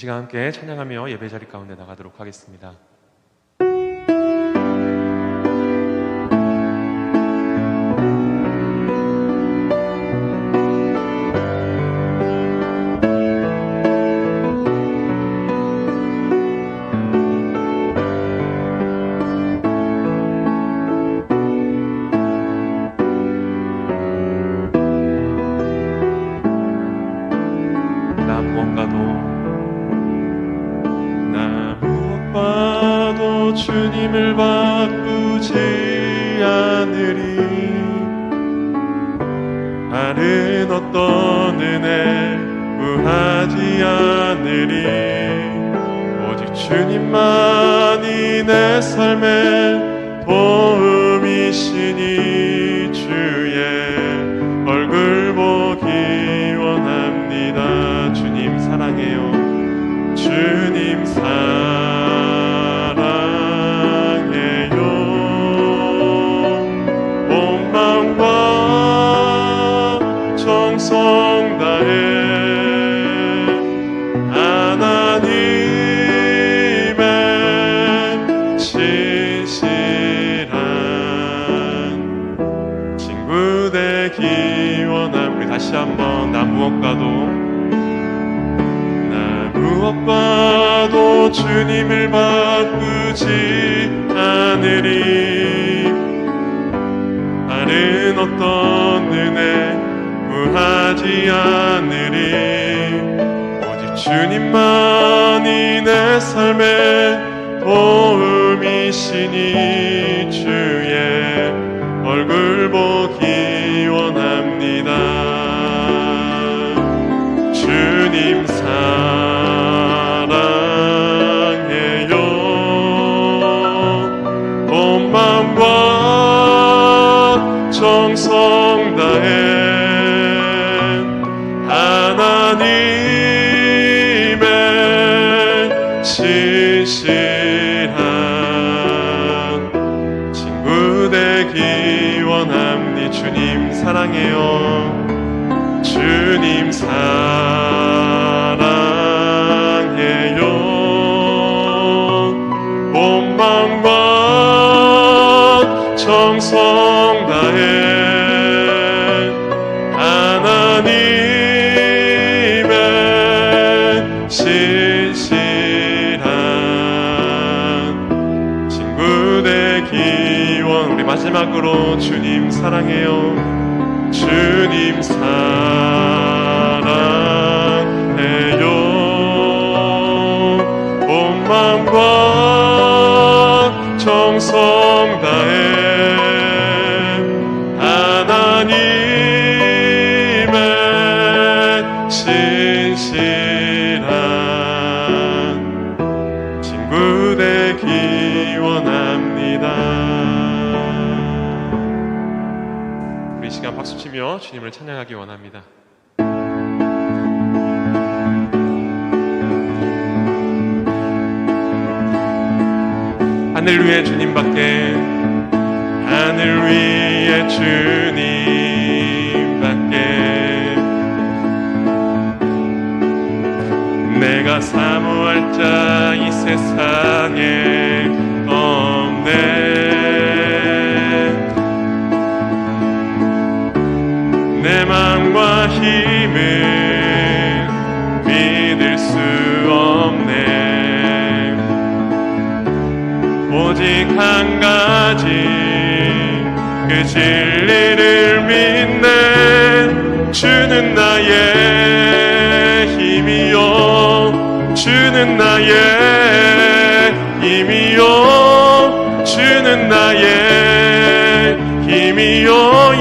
시간 함께 찬양하며 예배 자리 가운데 나가도록 하겠습니다. 주님을 바꾸지 않으리. 다른 어떤 은혜 구하지 않으리. 오직 주님만이 내 삶의 도움이시니 주의 얼굴 보기 원합니다. 주님 사랑해요. 주님 정성 다해 하나님의 진실한 친구 되기 원합니다. 우리 다시 한번 나 무엇과도 주님을 바꾸지 않으리. 다른 어떤 은혜 구하지 않으리. 오직 주님만이 내 삶의 도움이시니 주의 얼굴 보기 원합니다. 주님 사랑해요. 온 마음과 정성 다해 하나님의 진실한 친구 되기 원합니다. 주님 사랑해요. 주님 사랑해요. 온 마음과 정성 다해 하나님의 진실한 친구 되기 원. 우리 마지막으로 주님 사랑해요. 주님 사랑해요. 온 마음과 정성 다해 하나님의 진실한 친구 되기 원합니다. 우리 이 시간 박수치며 주님을 찬양하기 원합니다. 하늘 위에 주님밖에, 하늘 위에 주님밖에 내가 사모할 자 이 세상에 없네. 내 마음과 힘은 믿을 수 없네. 오직 한 가지 그 진리를 믿네. 주는 나의 힘이요, 주는 나의 힘이요, 주는 나의 힘이요.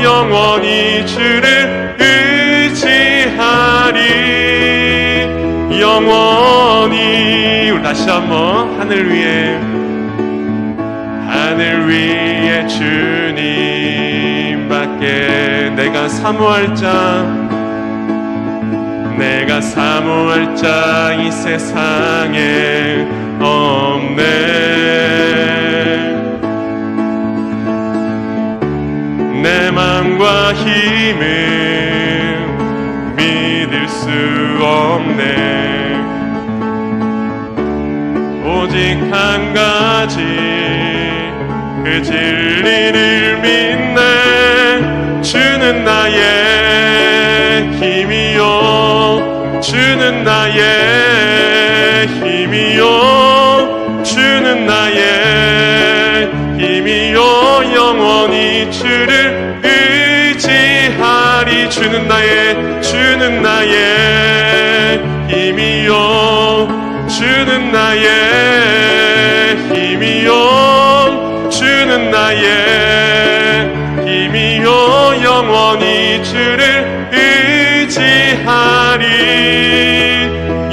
영원히 주를 의지하리. 영원히. 우리 다시 한번 하늘 위에, 하늘 위에 주님밖에 내가 사모할 자, 내가 사모할 자 이 세상에 없네. 내 마음과 힘은 믿을 수 없네. 오직 한 가지 그 진리를 믿네. 주는 나의 힘이요 주는 나의 힘이요 주는 나의 힘이요 영원히 주를 의지하리. 주는 나의 힘이요 주는 나의 힘이요 주는 나의 힘이요 영원히 주를 의지하리.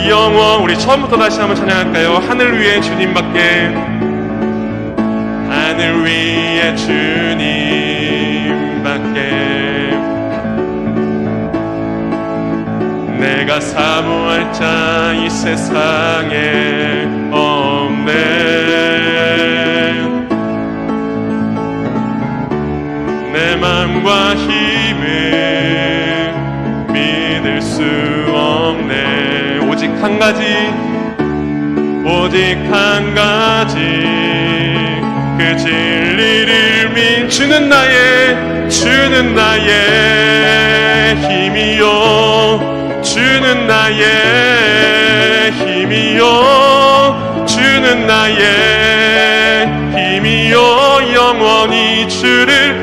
영원 우리 처음부터 다시 한번 찬양할까요? 하늘 위에 주님밖에 하늘 위에 주님밖에 내가 사모할 자 이 세상에 없네. 내 맘과 힘을 믿을 수 없네. 오직 한 가지 그 진리를 믿. 주는 나의 힘이요 주는 나의 힘이요 주는 나의 힘이요 영원히 주를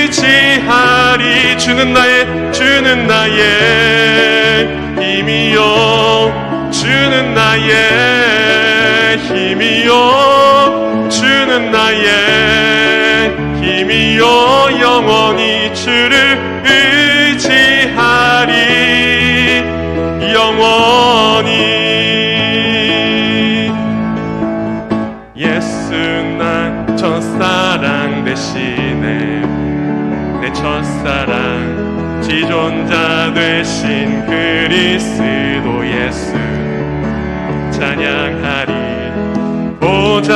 의지하리. 주는 나의 힘이요 주는 나의 힘이요 주는 나의 힘이요 영원히 주를 의지하리. 영원히 예수 나 첫사랑 대신에 내 첫사랑 지존자 되신 그리스도 예수 찬양하리. 보좌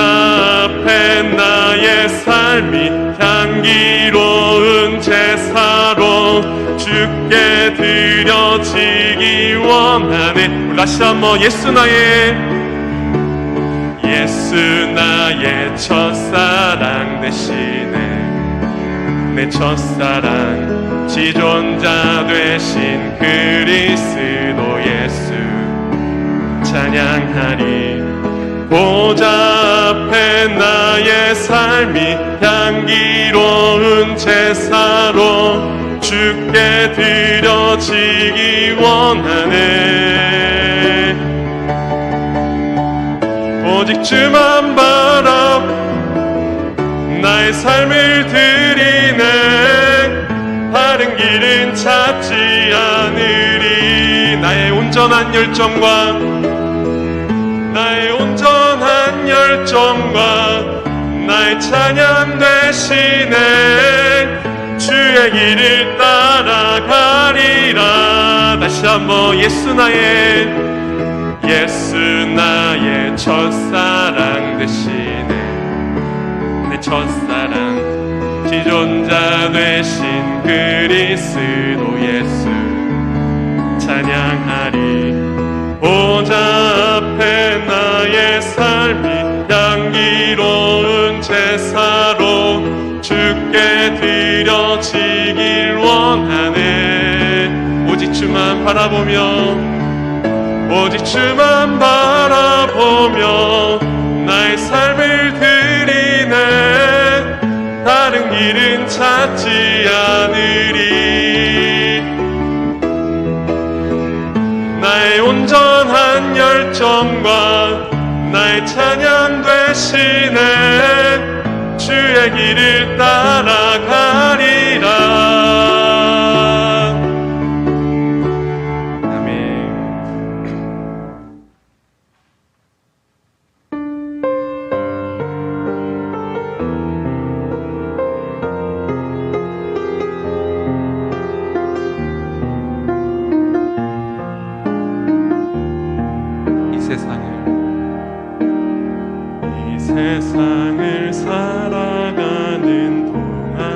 앞에 나의 삶이 향기로운 제사로 주께 드려지기 원하네. 다시 한번 예수 나의 첫사랑 대신에 내 첫사랑 지존자 되신 그리스도 예수 찬양하리. 보좌 앞에 나의 삶이 향기로운 제사로 주께 드려지기 원하네. 오직 주만 바라 나의 삶을 드리네. 다른 길은 찾지 않으리. 나의 온전한 열정과 나의 찬양 대신에 주의 길을 따라가리라. 다시 한번 예수 나의 첫사랑 대신에 내 첫사랑 지존자 되신 그리스도 예수 찬양하리. 보좌 앞에 나의 삶이 향기로운 제사로 주께 드려지길 원하네. 오직 주만 바라보며 나의 삶을 드리네. 다른 길은 찾지 않으리. 나의 온전한 열정과 나의 찬양 대신에 주의 길을 따라가리라. 세상을 살아가는 동안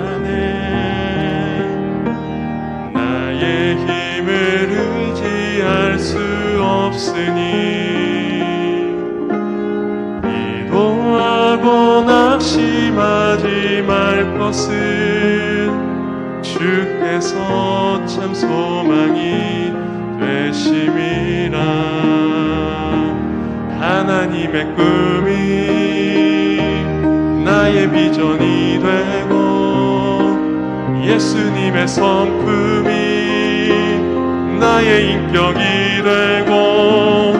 것은 주께서 참 소망이 되심이라. 하나님의 꿈이 나의 비전이 되고 예수님의 성품이 나의 인격이 되고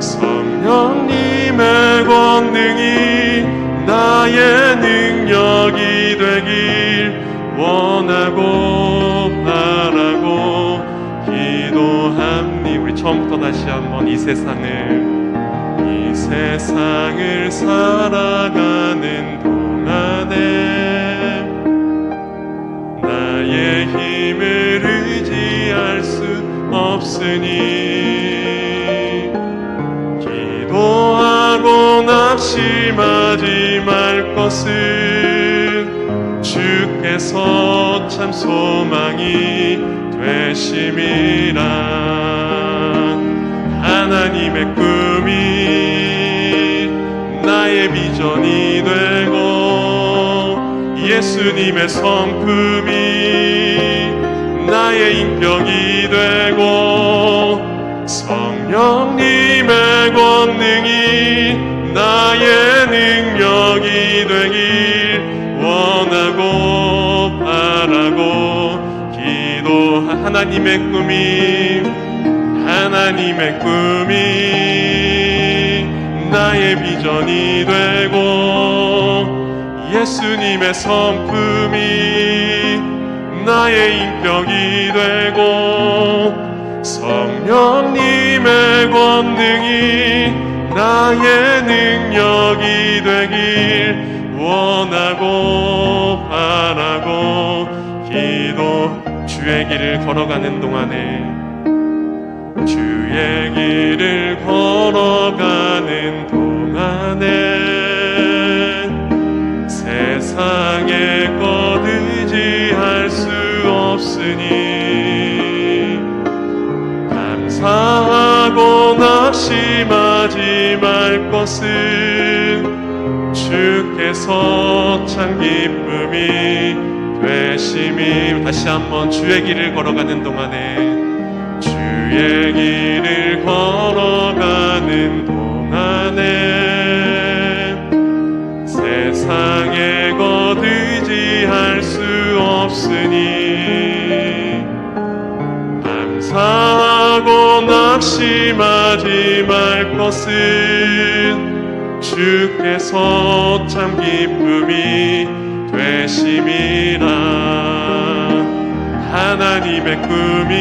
성령님의 권능이 나의 능력이 되길 원하고 바라고 기도합니. 우리 처음부터 다시 한번 이 세상을 살아가는 동안에 나의 힘을 의지할 수 없으니 기도하고 낙심하지 말 것은 주께서 참 소망이 되심이라. 하나님의 꿈이 나의 비전이 되고 예수님의 성품이 나의 인격이 되고 성령님의 권능이 나의 능력이 되길 원하고 바라고 기도한 하나님의 꿈이 나의 비전이 되고 예수님의 성품이 나의 인격이 되고 성령님의 권능이 나의 능력이 되길 원하고 바라고 주의 길을 걸어가는 동안에 세상의 것 의지할 수 없으니 감사하고 낙심하지 말 것은 주께서 참 기쁨이 되심이. 다시 한번 주의 길을 걸어가는 동안에 주의 길을 걸어가는 동안에 세상의 것 의지할 수 없으니 감사하고 낙심하지 말 것은 주께서 참 기쁨이 되심이라. 하나님의 꿈이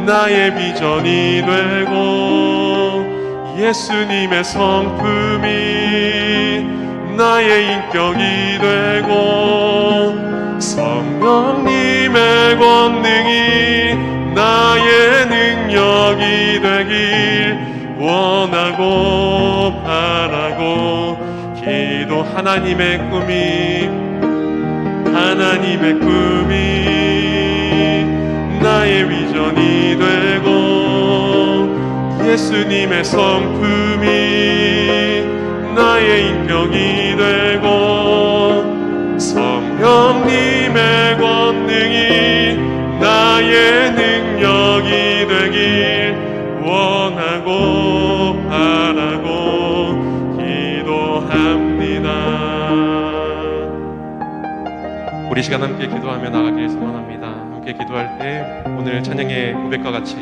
나의 비전이 되고 예수님의 성품이 나의 인격이 되고 성령님의 권능이 나의 능력이 되길 원하고 바라고 기도. 하나님의 꿈이 나의 비전이 되고 예수님의 성품이 나의 인격이 되고 성령님의 권능이 나의 능력이 되길 원하고 바라고 기도합니다. 우리 시간 함께 기도하며 나가길 소원합니다. 함께 기도할 때 오늘 찬양의 고백과 같이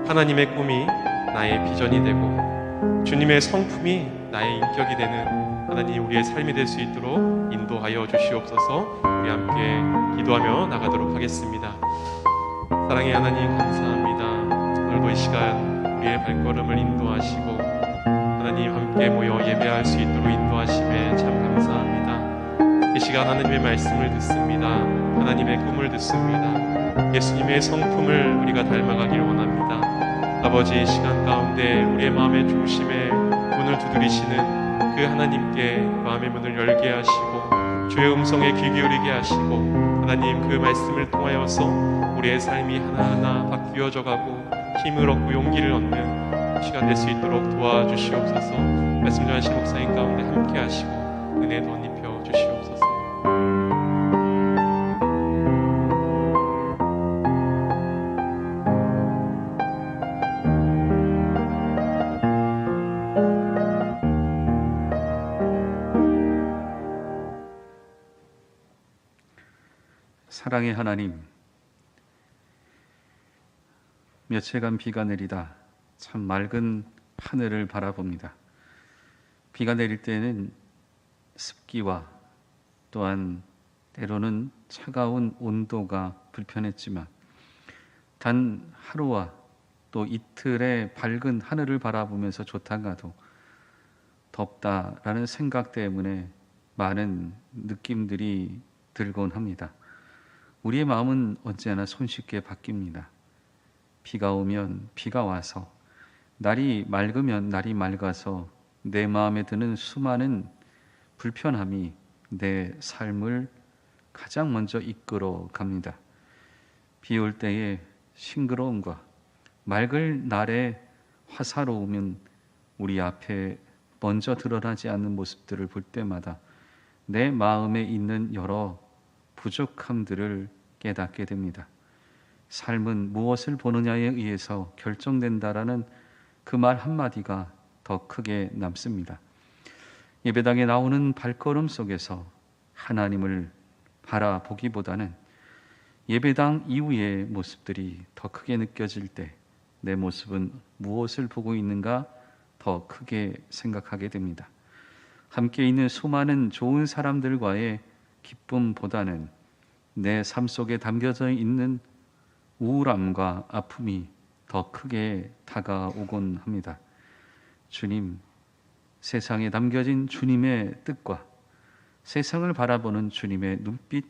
하나님의 꿈이 나의 비전이 되고 주님의 성품이 나의 인격이 되는 하나님 우리의 삶이 될 수 있도록 인도하여 주시옵소서. 우리 함께 기도하며 나가도록 하겠습니다. 사랑의 하나님 감사합니다. 오늘도 이 시간 우리의 발걸음을 인도하시고 하나님 함께 모여 예배할 수 있도록 인도하심에 참 감사합니다. 이 시간 하나님의 말씀을 듣습니다. 하나님의 꿈을 듣습니다. 예수님의 성품을 우리가 닮아가길 원합니다. 아버지, 이 시간 가운데 우리의 마음의 중심에 문을 두드리시는 그 하나님께 마음의 문을 열게 하시고 주의 음성에 귀 기울이게 하시고 하나님 그 말씀을 통하여서 우리의 삶이 하나하나 바뀌어져 가고 힘을 얻고 용기를 얻는 시간 될 수 있도록 도와주시옵소서. 말씀 전하신 목사님 가운데 함께 하시고 은혜 덧입혀 주시옵소서. 사랑의 하나님, 며칠간 비가 내리다 참 맑은 하늘을 바라봅니다. 비가 내릴 때는 습기와 또한 때로는 차가운 온도가 불편했지만 단 하루와 또 이틀의 밝은 하늘을 바라보면서 좋다가도 덥다라는 생각 때문에 많은 느낌들이 들곤 합니다. 우리의 마음은 언제나 손쉽게 바뀝니다. 비가 오면 비가 와서, 날이 맑으면 날이 맑아서 내 마음에 드는 수많은 불편함이 내 삶을 가장 먼저 이끌어 갑니다. 비 올 때의 싱그러움과 맑을 날의 화사로움은 우리 앞에 먼저 드러나지 않는 모습들을 볼 때마다 내 마음에 있는 여러 부족함들을 깨닫게 됩니다. 삶은 무엇을 보느냐에 의해서 결정된다라는 그 말 한마디가 더 크게 남습니다. 예배당에 나오는 발걸음 속에서 하나님을 바라보기보다는 예배당 이후의 모습들이 더 크게 느껴질 때 내 모습은 무엇을 보고 있는가 더 크게 생각하게 됩니다. 함께 있는 수많은 좋은 사람들과의 기쁨보다는 내 삶 속에 담겨져 있는 우울함과 아픔이 더 크게 다가오곤 합니다. 주님, 세상에 담겨진 주님의 뜻과 세상을 바라보는 주님의 눈빛,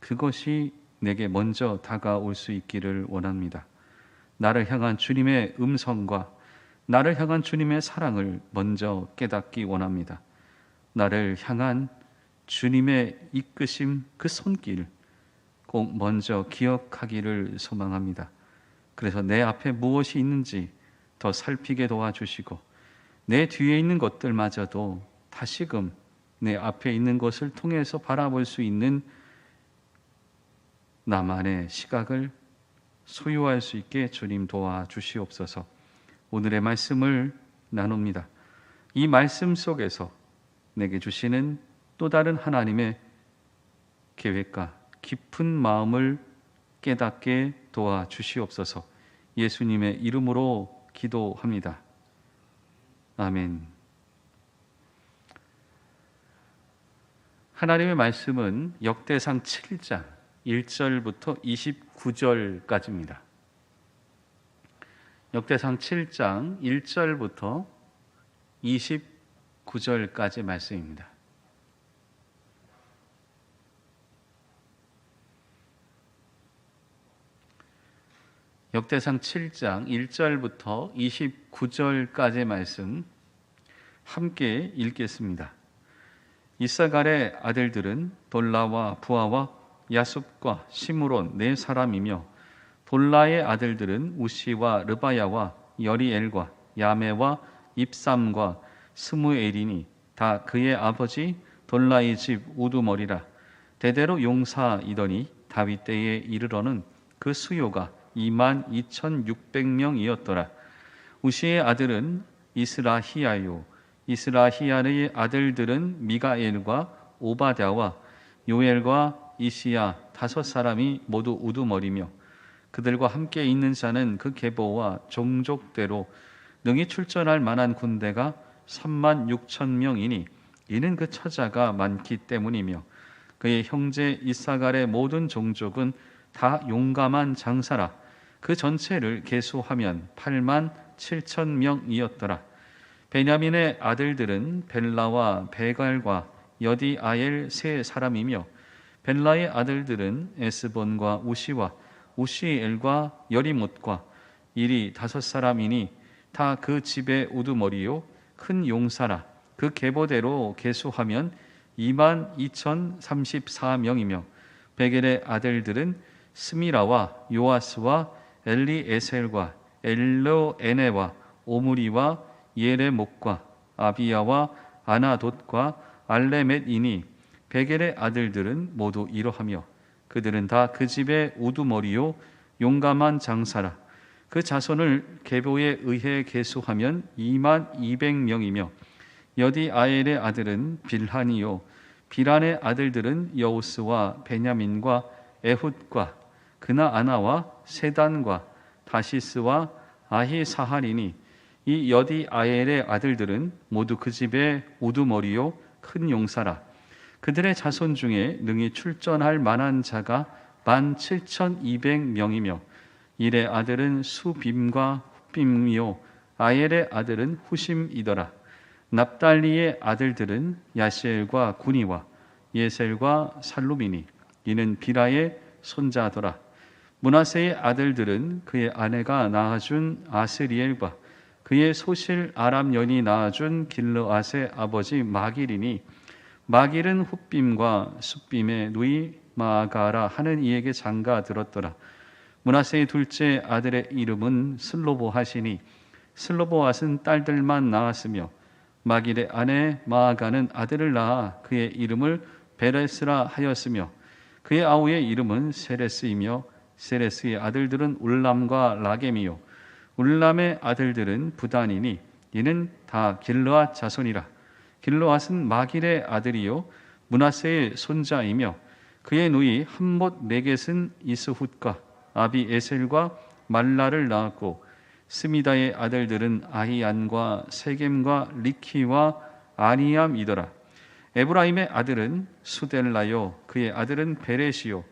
그것이 내게 먼저 다가올 수 있기를 원합니다. 나를 향한 주님의 음성과 나를 향한 주님의 사랑을 먼저 깨닫기 원합니다. 나를 향한 주님의 이끄심, 그 손길 꼭 먼저 기억하기를 소망합니다. 그래서 내 앞에 무엇이 있는지 더 살피게 도와주시고 내 뒤에 있는 것들마저도 다시금 내 앞에 있는 것을 통해서 바라볼 수 있는 나만의 시각을 소유할 수 있게 주님 도와주시옵소서. 오늘의 말씀을 나눕니다. 이 말씀 속에서 내게 주시는 또 다른 하나님의 계획과 깊은 마음을 깨닫게 도와주시옵소서. 예수님의 이름으로 기도합니다. 아멘. 하나님의 말씀은 역대상 7장 1절부터 29절까지입니다. 역대상 7장 1절부터 29절까지 말씀입니다. 역대상 7장 1절부터 29절까지의 말씀 함께 읽겠습니다. 이사갈의 아들들은 돌라와 부하와 야숲과 시므론 네 사람이며 돌라의 아들들은 우시와 르바야와 여리엘과 야메와 입삼과 스무엘이니 다 그의 아버지 돌라의 집 우두머리라. 대대로 용사이더니 다윗 때에 이르러는 그 수요가 22,600명이었더라. 우시의 아들은 이스라히야요, 이스라히야의 아들들은 미가엘과 오바댜와 요엘과 이시야 5사람이 모두 우두머리며 그들과 함께 있는 자는 그 계보와 종족대로 능히 출전할 만한 군대가 36,000명이니 이는 그 처자가 많기 때문이며 그의 형제 이사갈의 모든 종족은 다 용감한 장사라. 그 전체를 계수하면 87,000명이었더라. 베냐민의 아들들은 벨라와 베갈과 여디아엘 세 사람이며 벨라의 아들들은 에스본과 우시와 우시엘과 여리못과 일이 5사람이니 다 그 집의 우두머리요 큰 용사라. 그 계보대로 계수하면 22,034명이며 베겔의 아들들은 스미라와 요아스와 엘리에셀과 엘로에네와 오므리와 예레목과 아비야와 아나돗과 알레멧이니 베겔의 아들들은 모두 이러하며 그들은 다 그 집의 우두머리요 용감한 장사라. 그 자손을 계보에 의해 계수하면 22,200명이며 여디아엘의 아들은 빌하니요 빌한의 아들들은 여우스와 베냐민과 에훗과 그나아나와 세단과 다시스와 아히사할이니 이 여디 아엘의 아들들은 모두 그 집의 우두머리요 큰 용사라. 그들의 자손 중에 능히 출전할 만한 자가 17,200명이며 일의 아들은 수빔과 훗빔이요 아엘의 아들은 후심이더라. 납달리의 아들들은 야시엘과 구니와 예셀과 살루미니 이는 비라의 손자더라. 므낫세의 아들들은 그의 아내가 낳아준 아스리엘과 그의 소실 아람 연이 낳아준 길르앗의 아버지 마길이니 마길은 훗빔과 숫빔의 누이 마아가라 하는 이에게 장가 들었더라. 므낫세의 둘째 아들의 이름은 슬로보핫이니 슬로보핫은 딸들만 낳았으며 마길의 아내 마아가는 아들을 낳아 그의 이름을 베레스라 하였으며 그의 아우의 이름은 세레스이며 세레스의 아들들은 울람과 라겜이요 울람의 아들들은 부단이니 이는 다 길르앗 자손이라. 길르앗은 마길의 아들이요 므낫세의 손자이며 그의 누이 함못 네겟은 이스훗과 아비에셀과 말라를 낳았고 스미다의 아들들은 아히안과 세겜과 리키와 아니암이더라. 에브라임의 아들은 수델라요 그의 아들은 베레시요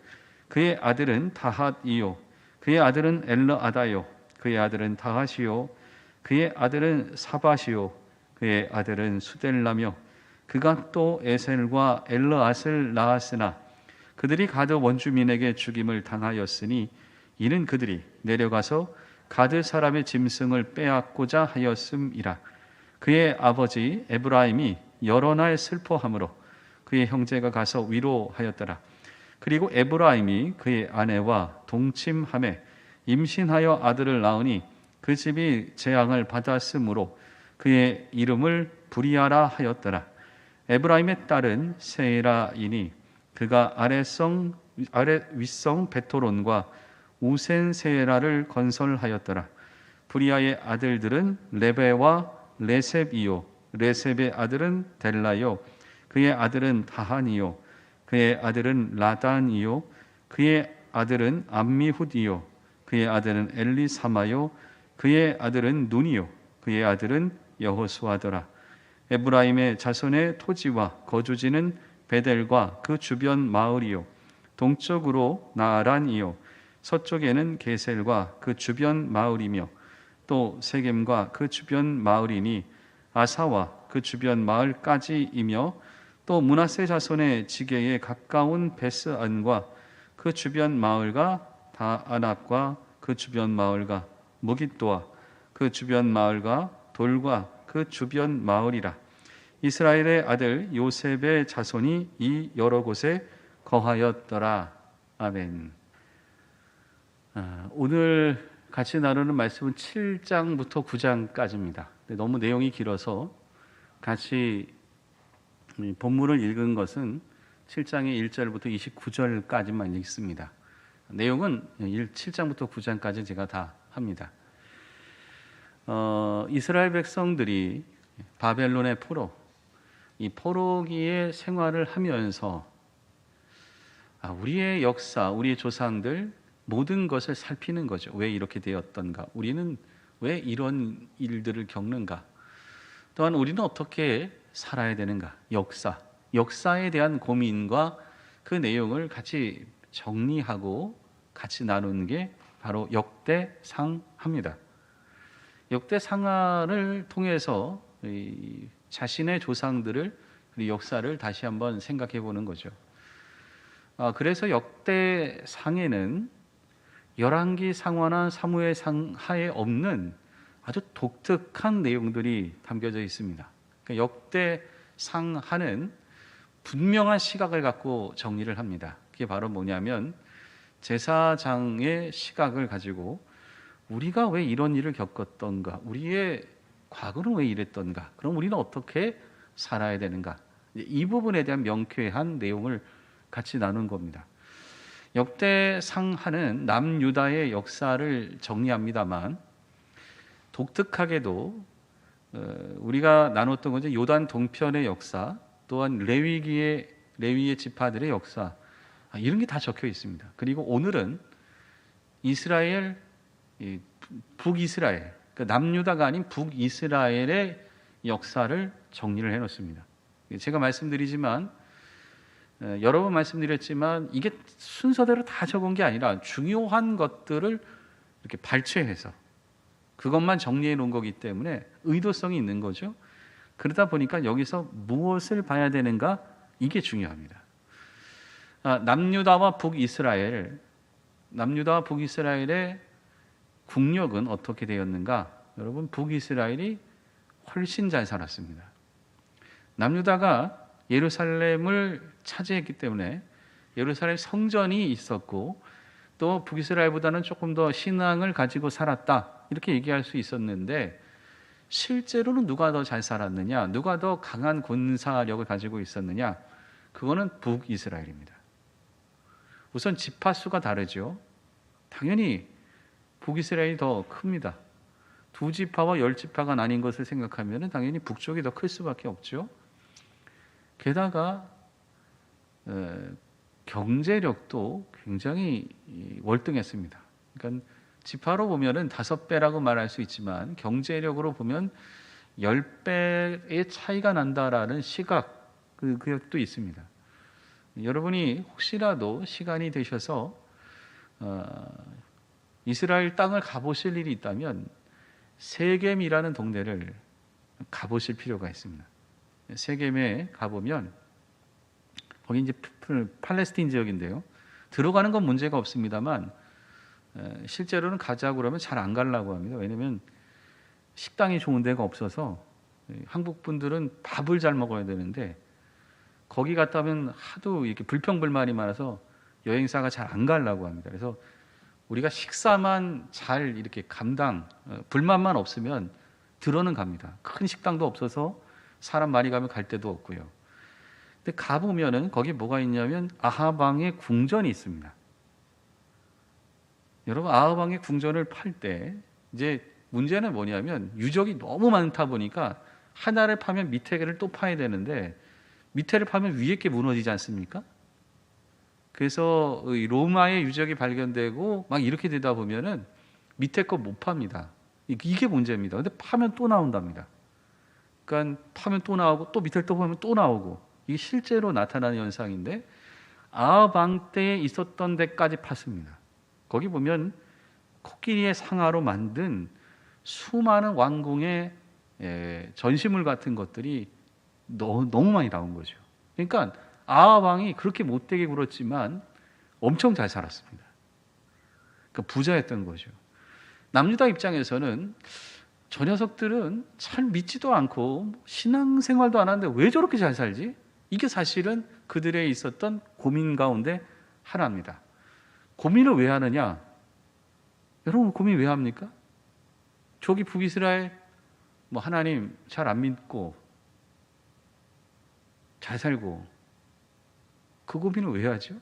그의 아들은 다핫이요 그의 아들은 엘르아다요 그의 아들은 다핫이요 그의 아들은 사바시요 그의 아들은 수델라며 그가 또 에셀과 엘르앗을 낳았으나 그들이 가드 원주민에게 죽임을 당하였으니 이는 그들이 내려가서 가드 사람의 짐승을 빼앗고자 하였음이라. 그의 아버지 에브라임이 여러 날 슬퍼함으로 그의 형제가 가서 위로하였더라. 그리고 에브라임이 그의 아내와 동침함에 임신하여 아들을 낳으니 그 집이 재앙을 받았으므로 그의 이름을 부리아라 하였더라. 에브라임의 딸은 세라이니 그가 아래 윗성 베토론과 우센 세라를 건설하였더라. 부리아의 아들들은 레베와 레셉이요 레셉의 아들은 델라요 그의 아들은 다한이요 그의 아들은 라단이요 그의 아들은 암미훗이요 그의 아들은 엘리사마요 그의 아들은 눈이요 그의 아들은 여호수아더라. 에브라임의 자손의 토지와 거주지는 베델과 그 주변 마을이요 동쪽으로 나아란이요 서쪽에는 게셀과 그 주변 마을이며 또 세겜과 그 주변 마을이니 아사와 그 주변 마을까지이며 또 므낫세 자손의 지게에 가까운 베스안과 그 주변 마을과 다아납과 그 주변 마을과 무깃도와 그 주변 마을과 돌과 그 주변 마을이라. 이스라엘의 아들 요셉의 자손이 이 여러 곳에 거하였더라. 아멘. 오늘 같이 나누는 말씀은 7장부터 9장까지입니다. 너무 내용이 길어서 같이 본문을 읽은 것은 7장의 1절부터 29절까지만 읽습니다. 내용은 7장부터 9장까지 제가 다 합니다. 이스라엘 백성들이 바벨론의 포로, 이 포로기의 생활을 하면서 우리의 역사, 우리의 조상들 모든 것을 살피는 거죠. 왜 이렇게 되었던가? 우리는 왜 이런 일들을 겪는가? 또한 우리는 어떻게 살아야 되는가? 역사에 대한 고민과 그 내용을 같이 정리하고 같이 나누는 게 바로 역대상하입니다. 역대상하를 통해서 자신의 조상들을 그리고 역사를 다시 한번 생각해 보는 거죠. 그래서 역대상에는 열왕기 상하나 사무엘 상하에 없는 아주 독특한 내용들이 담겨져 있습니다. 그러니까 역대상하는 분명한 시각을 갖고 정리를 합니다. 그게 바로 뭐냐면 제사장의 시각을 가지고 우리가 왜 이런 일을 겪었던가, 우리의 과거는 왜 이랬던가, 그럼 우리는 어떻게 살아야 되는가, 이 부분에 대한 명쾌한 내용을 같이 나눈 겁니다. 역대상하는 남유다의 역사를 정리합니다만 독특하게도 우리가 나눴던 것은 요단 동편의 역사, 또한 레위의 지파들의 역사, 이런 게 다 적혀 있습니다. 그리고 오늘은 이스라엘, 북이스라엘, 그러니까 남유다가 아닌 북이스라엘의 역사를 정리를 해놓습니다. 제가 말씀드리지만 여러 번 말씀드렸지만 이게 순서대로 다 적은 게 아니라 중요한 것들을 이렇게 발췌해서 그것만 정리해 놓은 거기 때문에 의도성이 있는 거죠. 그러다 보니까 여기서 무엇을 봐야 되는가, 이게 중요합니다. 남유다와 북이스라엘의 국력은 어떻게 되었는가? 여러분, 북이스라엘이 훨씬 잘 살았습니다. 남유다가 예루살렘을 차지했기 때문에 예루살렘 성전이 있었고, 또 북이스라엘보다는 조금 더 신앙을 가지고 살았다, 이렇게 얘기할 수 있었는데, 실제로는 누가 더 잘 살았느냐, 누가 더 강한 군사력을 가지고 있었느냐, 그거는 북이스라엘입니다. 우선 지파 수가 다르죠. 당연히 북이스라엘이 더 큽니다. 2지파와 10지파가 나뉜 것을 생각하면 당연히 북쪽이 더 클 수밖에 없죠. 게다가 경제력도 굉장히 월등했습니다. 그러니까 지파로 보면은 5배라고 말할 수 있지만 경제력으로 보면 10배의 차이가 난다라는 시각, 그것도 있습니다. 여러분이 혹시라도 시간이 되셔서 이스라엘 땅을 가보실 일이 있다면 세겜이라는 동네를 가보실 필요가 있습니다. 세겜에 가보면 거기 이제 팔레스틴 지역인데요. 들어가는 건 문제가 없습니다만 실제로는 가자고 그러면 잘 안 가려고 합니다. 왜냐하면 식당이 좋은 데가 없어서 한국 분들은 밥을 잘 먹어야 되는데 거기 갔다 오면 하도 이렇게 불평불만이 많아서 여행사가 잘 안 가려고 합니다. 그래서 우리가 식사만 잘 이렇게 불만만 없으면 들어는 갑니다. 큰 식당도 없어서 사람 많이 가면 갈 데도 없고요. 근데 가보면은 거기 뭐가 있냐면 아하방의 궁전이 있습니다. 여러분, 아하방의 궁전을 팔 때 이제 문제는 뭐냐면 유적이 너무 많다 보니까 하나를 파면 밑에를 또 파야 되는데 밑에를 파면 위에 게 무너지지 않습니까? 그래서 로마의 유적이 발견되고 막 이렇게 되다 보면은 밑에 거 못 팝니다. 이게 문제입니다. 근데 파면 또 나온답니다. 그러니까 파면 또 나오고 또 밑에 또 보면 또 나오고, 이게 실제로 나타나는 현상인데 아하방 때에 있었던 데까지 팠습니다. 거기 보면 코끼리의 상아로 만든 수많은 왕궁의 전시물 같은 것들이 너무 많이 나온 거죠. 그러니까 아하방이 그렇게 못되게 굴었지만 엄청 잘 살았습니다. 그러니까 부자였던 거죠. 남유다 입장에서는 저 녀석들은 잘 믿지도 않고 신앙생활도 안 하는데 왜 저렇게 잘 살지? 이게 사실은 그들의 있었던 고민 가운데 하나입니다. 고민을 왜 하느냐? 여러분, 고민 왜 합니까? 저기 북이스라엘 하나님 잘 안 믿고 잘 살고, 그 고민을 왜 하죠?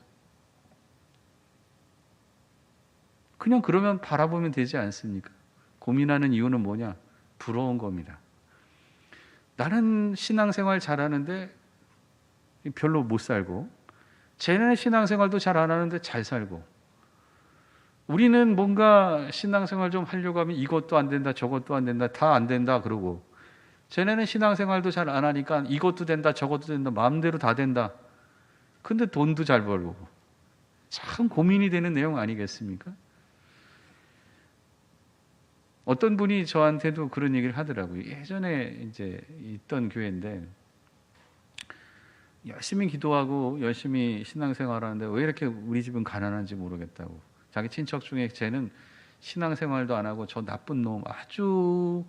그냥 그러면 바라보면 되지 않습니까? 고민하는 이유는 뭐냐? 부러운 겁니다. 나는 신앙생활 잘하는데 별로 못 살고, 쟤는 신앙생활도 잘 안 하는데 잘 살고, 우리는 뭔가 신앙생활 좀 하려고 하면 이것도 안 된다, 저것도 안 된다, 다 안 된다 그러고, 쟤네는 신앙생활도 잘 안 하니까 이것도 된다, 저것도 된다, 마음대로 다 된다. 근데 돈도 잘 벌고. 참 고민이 되는 내용 아니겠습니까? 어떤 분이 저한테도 그런 얘기를 하더라고요. 예전에 이제 있던 교회인데 열심히 기도하고 열심히 신앙생활하는데 왜 이렇게 우리 집은 가난한지 모르겠다고. 자기 친척 중에 쟤는 신앙생활도 안 하고 저 나쁜 놈, 아주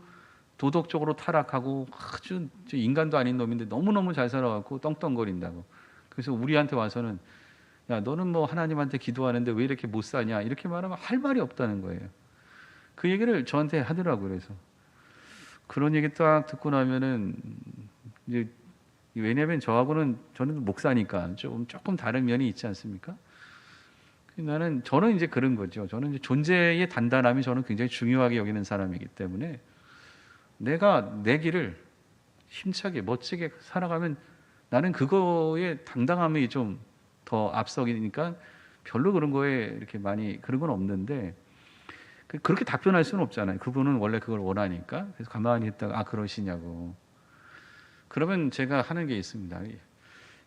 도덕적으로 타락하고 아주 인간도 아닌 놈인데 너무너무 잘 살아갖고 떵떵거린다고. 그래서 우리한테 와서는 야, 너는 하나님한테 기도하는데 왜 이렇게 못 사냐, 이렇게 말하면 할 말이 없다는 거예요. 그 얘기를 저한테 하더라고요. 그래서 그런 얘기 딱 듣고 나면은 이제, 왜냐하면 저는 목사니까 조금 다른 면이 있지 않습니까? 저는 이제 그런 거죠. 저는 이제 존재의 단단함이 저는 굉장히 중요하게 여기는 사람이기 때문에 내가 내 길을 힘차게 멋지게 살아가면 나는 그거에 당당함이 좀 더 앞서기니까 별로 그런 거에 이렇게 많이 그런 건 없는데 그렇게 답변할 수는 없잖아요. 그분은 원래 그걸 원하니까. 그래서 가만히 있다가 그러시냐고. 그러면 제가 하는 게 있습니다.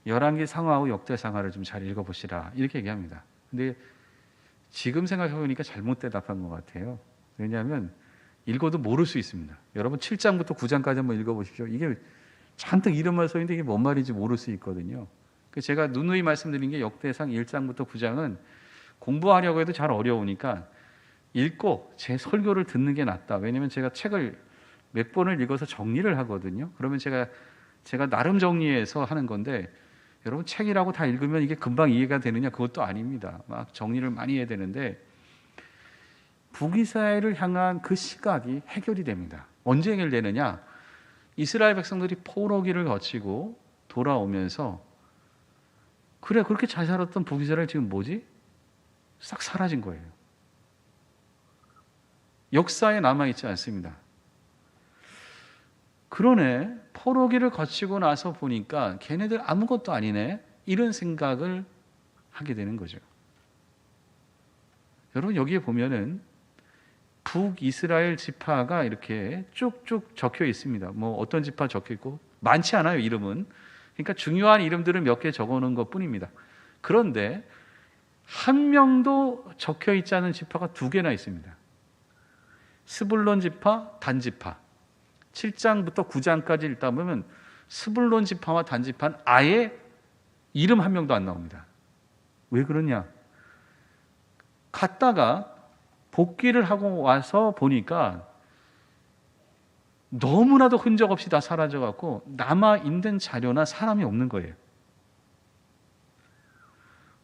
열왕기 상하하고 역대 상하를 좀 잘 읽어보시라 이렇게 얘기합니다. 근데 지금 생각해보니까 잘못 대답한 것 같아요. 왜냐하면 읽어도 모를 수 있습니다. 여러분 7장부터 9장까지 한번 읽어보십시오. 이게 잔뜩 이름만 써 있는데 이게 뭔 말인지 모를 수 있거든요. 제가 누누이 말씀드린 게 역대상 1장부터 9장은 공부하려고 해도 잘 어려우니까 읽고 제 설교를 듣는 게 낫다. 왜냐하면 제가 책을 몇 번을 읽어서 정리를 하거든요. 그러면 제가 나름 정리해서 하는 건데 여러분 책이라고 다 읽으면 이게 금방 이해가 되느냐? 그것도 아닙니다. 막 정리를 많이 해야 되는데 북이스라엘을 향한 그 시각이 해결이 됩니다. 언제 해결되느냐? 이스라엘 백성들이 포로기를 거치고 돌아오면서 그래 그렇게 잘 살았던 북이스라엘 지금 뭐지? 싹 사라진 거예요. 역사에 남아있지 않습니다. 그러네. 포로기를 거치고 나서 보니까 걔네들 아무것도 아니네. 이런 생각을 하게 되는 거죠. 여러분 여기에 보면은 북이스라엘 지파가 이렇게 쭉쭉 적혀 있습니다. 뭐 어떤 지파 적혀 있고 많지 않아요, 이름은. 그러니까 중요한 이름들을 몇 개 적어 놓은 것뿐입니다. 그런데 한 명도 적혀 있지 않은 지파가 두 개나 있습니다. 스불론 지파, 단 지파. 7장부터 9장까지 읽다 보면 스불론 지파와 단 지파는 아예 이름 한 명도 안 나옵니다. 왜 그러냐? 갔다가 복귀를 하고 와서 보니까 너무나도 흔적 없이 다 사라져갖고 남아있는 자료나 사람이 없는 거예요.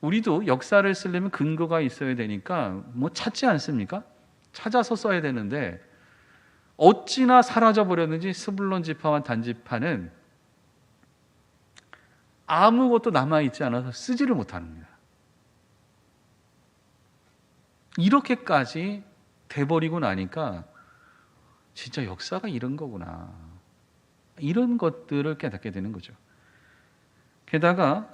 우리도 역사를 쓰려면 근거가 있어야 되니까 뭐 찾지 않습니까? 찾아서 써야 되는데 어찌나 사라져버렸는지 스불론 지파와 단 지파는 아무것도 남아있지 않아서 쓰지를 못합니다. 이렇게까지 돼버리고 나니까 진짜 역사가 이런 거구나. 이런 것들을 깨닫게 되는 거죠. 게다가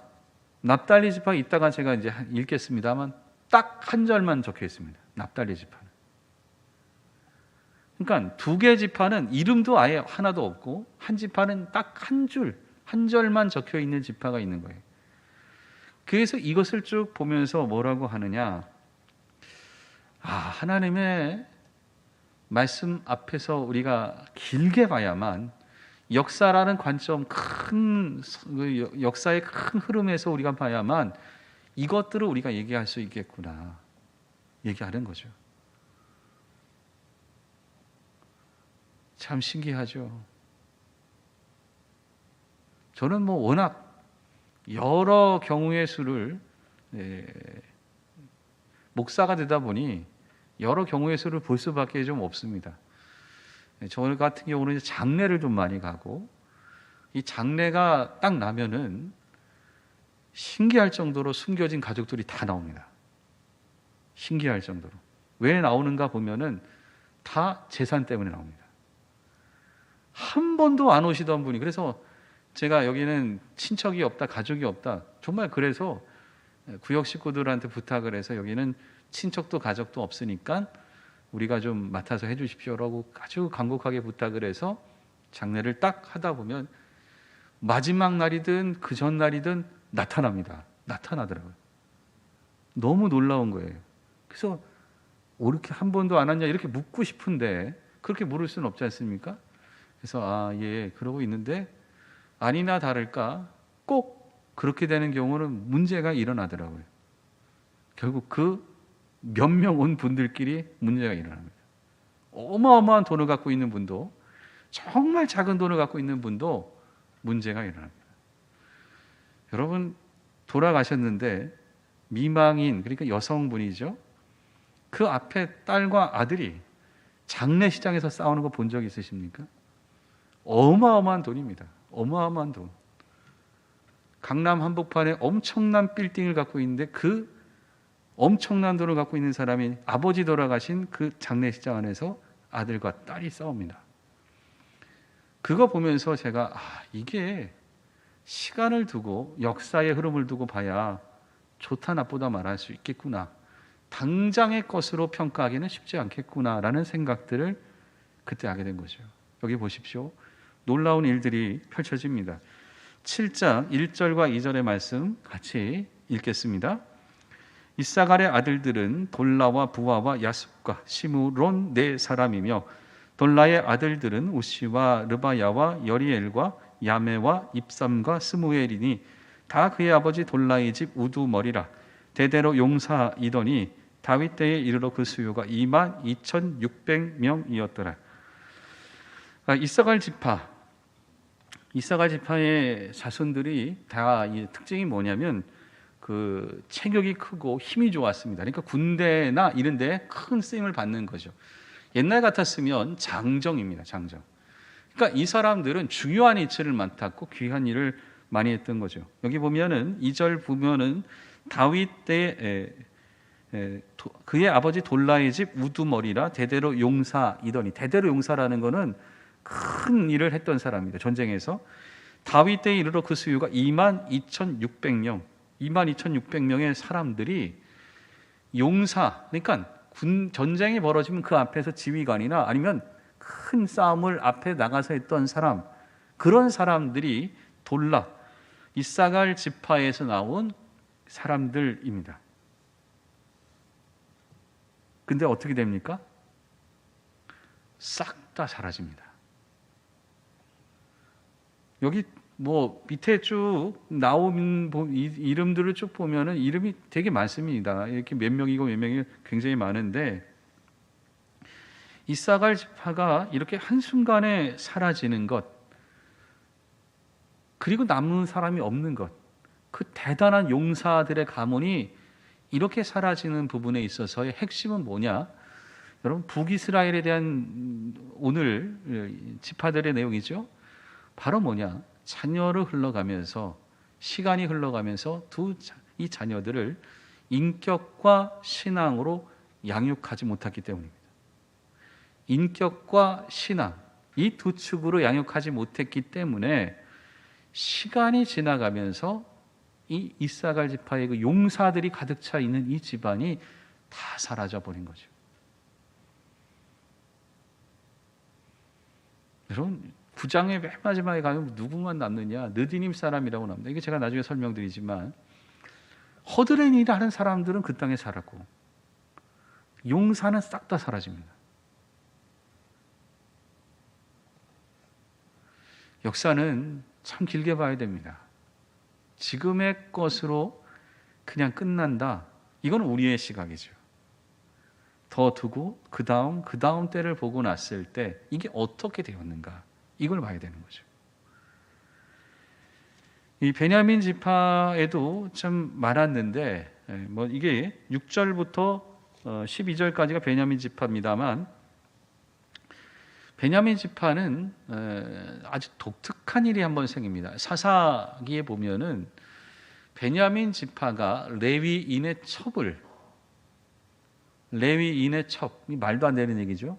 납달리 지파 이따가 제가 이제 읽겠습니다만 딱 한 절만 적혀 있습니다. 납달리 지파는. 그러니까 두 개 지파는 이름도 아예 하나도 없고 한 지파는 딱 한 줄, 한 절만 적혀 있는 지파가 있는 거예요. 그래서 이것을 쭉 보면서 뭐라고 하느냐? 하나님의 말씀 앞에서 우리가 길게 봐야만 역사라는 관점, 역사의 큰 흐름에서 우리가 봐야만 이것들을 우리가 얘기할 수 있겠구나. 얘기하는 거죠. 참 신기하죠. 저는 뭐 워낙 여러 경우의 수를 목사가 되다 보니 여러 경우의 수를 볼 수밖에 좀 없습니다. 저 같은 경우는 장례를 좀 많이 가고 이 장례가 딱 나면은 신기할 정도로 숨겨진 가족들이 다 나옵니다. 신기할 정도로. 왜 나오는가 보면은 다 재산 때문에 나옵니다. 한 번도 안 오시던 분이, 그래서 제가 여기는 친척이 없다, 가족이 없다. 정말 그래서 구역 식구들한테 부탁을 해서 여기는 친척도 가족도 없으니까 우리가 좀 맡아서 해주십시오라고 아주 간곡하게 부탁을 해서 장례를 딱 하다 보면 마지막 날이든 그 전날이든 나타나더라고요. 너무 놀라운 거예요. 그래서 이렇게 한 번도 안 왔냐 이렇게 묻고 싶은데 그렇게 물을 수는 없지 않습니까? 그래서 그러고 있는데 아니나 다를까 꼭 그렇게 되는 경우는 문제가 일어나더라고요. 결국 그 몇 명 온 분들끼리 문제가 일어납니다. 어마어마한 돈을 갖고 있는 분도, 정말 작은 돈을 갖고 있는 분도 문제가 일어납니다. 여러분 돌아가셨는데 미망인, 그러니까 여성분이죠. 그 앞에 딸과 아들이 장례시장에서 싸우는 거 본 적 있으십니까? 어마어마한 돈입니다. 어마어마한 돈. 강남 한복판에 엄청난 빌딩을 갖고 있는데 그 엄청난 돈을 갖고 있는 사람이 아버지 돌아가신 그 장례식장 안에서 아들과 딸이 싸웁니다. 그거 보면서 제가 이게 시간을 두고 역사의 흐름을 두고 봐야 좋다 나쁘다 말할 수 있겠구나. 당장의 것으로 평가하기는 쉽지 않겠구나라는 생각들을 그때 하게 된 거죠. 여기 보십시오. 놀라운 일들이 펼쳐집니다. 7장 1절과 2절의 말씀 같이 읽겠습니다. 이사갈의 아들들은 돌라와 부하와 야습과 시므론 네 사람이며 돌라의 아들들은 우시와 르바야와 여리엘과 야메와 입삼과 스무엘이니 다 그의 아버지 돌라의 집 우두머리라. 대대로 용사이더니 다윗 때에 이르러 그 수요가 22,600명이었더라. 이사갈 지파의 자손들이 다 이 특징이 뭐냐면 그 체격이 크고 힘이 좋았습니다. 그러니까 군대나 이런 데 큰 쓰임을 받는 거죠. 옛날 같았으면 장정입니다. 장정. 그러니까 이 사람들은 중요한 이치를 맡았고 귀한 일을 많이 했던 거죠. 여기 보면은 2절 보면은 다윗 때 그의 아버지 돌라의 집 우두머리라 대대로 용사이더니, 대대로 용사라는 거는 큰 일을 했던 사람입니다. 전쟁에서. 다윗 때에 이르러 그 수요가 22,600명, 22,600명의 사람들이 용사, 그러니까 전쟁이 벌어지면 그 앞에서 지휘관이나 아니면 큰 싸움을 앞에 나가서 했던 사람, 그런 사람들이 돌라, 이사갈 지파에서 나온 사람들입니다. 근데 어떻게 됩니까? 싹 다 사라집니다. 여기 뭐 밑에 쭉 나온 이름들을 쭉 보면은 이름이 되게 많습니다. 이렇게 몇 명이고 몇 명이 굉장히 많은데 이사갈 지파가 이렇게 한순간에 사라지는 것, 그리고 남는 사람이 없는 것, 그 대단한 용사들의 가문이 이렇게 사라지는 부분에 있어서의 핵심은 뭐냐? 여러분, 북이스라엘에 대한 오늘 지파들의 내용이죠. 바로 뭐냐? 자녀를 흘러가면서, 시간이 흘러가면서 이 자녀들을 인격과 신앙으로 양육하지 못했기 때문입니다. 인격과 신앙, 이 두 축으로 양육하지 못했기 때문에 시간이 지나가면서 이 이사갈 지파의 그 용사들이 가득 차 있는 이 집안이 다 사라져 버린 거죠. 여러분, 9장의 맨 마지막에 가면 누구만 남느냐? 느디님 사람이라고 남는다. 이게 제가 나중에 설명드리지만 허드렛 일을 하는 사람들은 그 땅에 살았고 용사는 싹 다 사라집니다. 역사는 참 길게 봐야 됩니다. 지금의 것으로 그냥 끝난다. 이건 우리의 시각이죠. 더 두고 그 다음 때를 보고 났을 때 이게 어떻게 되었는가, 이걸 봐야 되는 거죠. 이 베냐민 지파에도 참 많았는데 뭐 이게 6절부터 12절까지가 베냐민 지파입니다만, 베냐민 지파는 아주 독특한 일이 한번 생깁니다. 사사기에 보면은 베냐민 지파가 레위인의 첩을, 레위인의 첩, 말도 안 되는 얘기죠.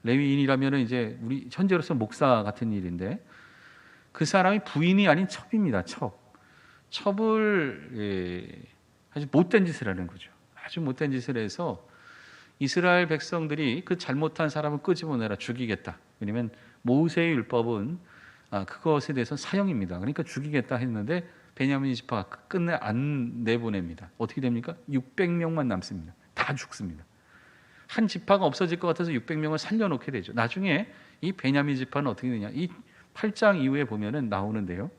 레위인이라면은 이제 우리 현재로서 목사 같은 일인데, 그 사람이 부인이 아닌 첩입니다. 첩을 아주 못된 짓을 하는 거죠. 아주 못된 짓을 해서 이스라엘 백성들이 그 잘못한 사람을 끄집어내라, 죽이겠다. 왜냐하면 모세의 율법은 그것에 대해서 사형입니다. 그러니까 죽이겠다 했는데 베냐민 지파가 끝내 안 내보냅니다. 어떻게 됩니까? 600명만 남습니다. 다 죽습니다. 한 지파가 없어질 것 같아서 600명을 살려놓게 되죠. 나중에 이 베냐민 지파는 어떻게 되냐? 이 8장 이후에 보면은 나오는데요.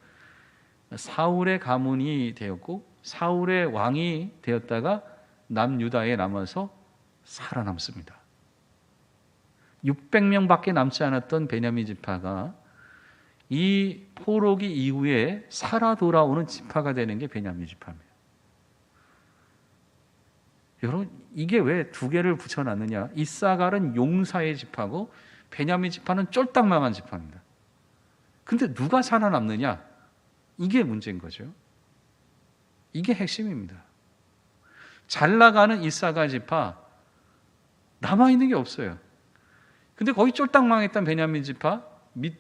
사울의 가문이 되었고 사울의 왕이 되었다가 남유다에 남아서 살아남습니다. 600명밖에 남지 않았던 베냐민 지파가 이 포로기 이후에 살아 돌아오는 지파가 되는 게 베냐민 지파입니다. 여러분, 이게 왜 두 개를 붙여놨느냐? 이사갈은 용사의 지파고 베냐민 지파는 쫄딱 망한 지파입니다. 근데 누가 살아남느냐? 이게 문제인 거죠. 이게 핵심입니다. 잘 나가는 이사갈 지파 남아있는 게 없어요. 근데 거기 쫄딱 망했던 베냐민 지파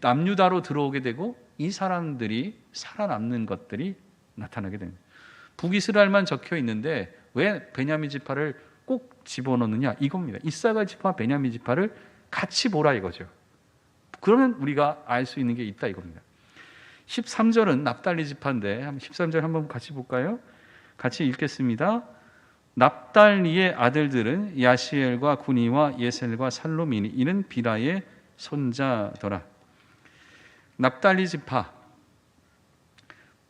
남유다로 들어오게 되고 이 사람들이 살아남는 것들이 나타나게 됩니다. 북이스라엘만 적혀 있는데 왜 베냐민 지파를 꼭 집어넣느냐 이겁니다. 이사갈 지파와 베냐민 지파를 같이 보라 이거죠. 그러면 우리가 알 수 있는 게 있다 이겁니다. 13절은 납달리 지파인데 13절 한번 같이 볼까요? 같이 읽겠습니다. 납달리의 아들들은 야시엘과 구니와 예셀과 살로미니 이는 비라의 손자더라. 납달리 지파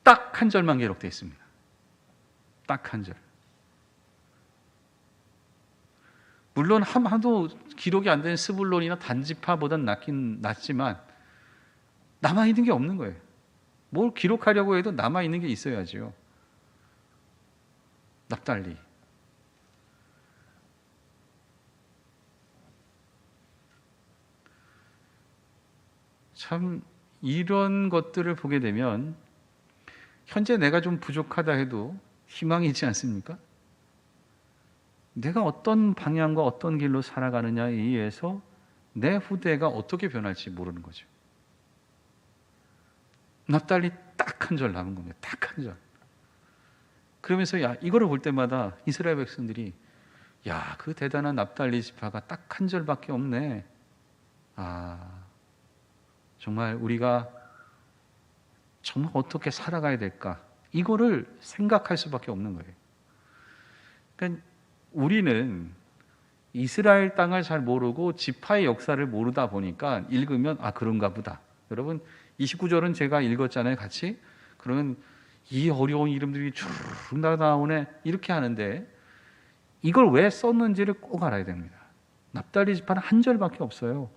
딱 한 절만 기록되어 있습니다. 딱 한 절. 물론 하도 기록이 안 된 스불론이나 단지파보단 낫지만 남아있는 게 없는 거예요. 뭘 기록하려고 해도 남아있는 게 있어야죠. 납달리. 참 이런 것들을 보게 되면 현재 내가 좀 부족하다 해도 희망이 있지 않습니까? 내가 어떤 방향과 어떤 길로 살아가느냐에 의해서 내 후대가 어떻게 변할지 모르는 거죠. 납달리 딱 한 절 남은 겁니다. 딱 한 절. 그러면서 이거를 볼 때마다 이스라엘 백성들이 그 대단한 납달리 지파가 딱 한 절밖에 없네. 정말 우리가 정말 어떻게 살아가야 될까? 이거를 생각할 수밖에 없는 거예요. 그러니까 우리는 이스라엘 땅을 잘 모르고 지파의 역사를 모르다 보니까 읽으면 그런가 보다. 여러분 29절은 제가 읽었잖아요, 같이. 그러면 이 어려운 이름들이 쭉 나오네 이렇게 하는데 이걸 왜 썼는지를 꼭 알아야 됩니다. 납달리 지파는 한 절밖에 없어요.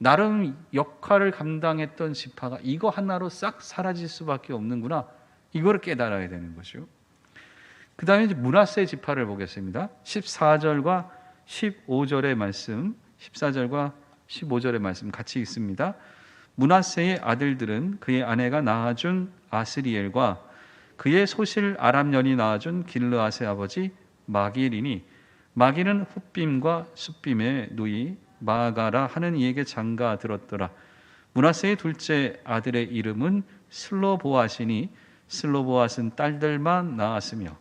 나름 역할을 감당했던 지파가 이거 하나로 싹 사라질 수밖에 없는구나. 이거를 깨달아야 되는 거죠. 그 다음에 므낫세 지파를 보겠습니다. 14절과 15절의 말씀, 14절과 15절의 말씀 같이 읽습니다. 므낫세의 아들들은 그의 아내가 낳아준 아스리엘과 그의 소실 아람년이 낳아준 길르앗의 아버지 마길이니 마길은 훗빔과 숫빔의 누이 마가라 하는 이에게 장가 들었더라. 므낫세의 둘째 아들의 이름은 슬로보앗이니 슬로보앗은 딸들만 낳았으며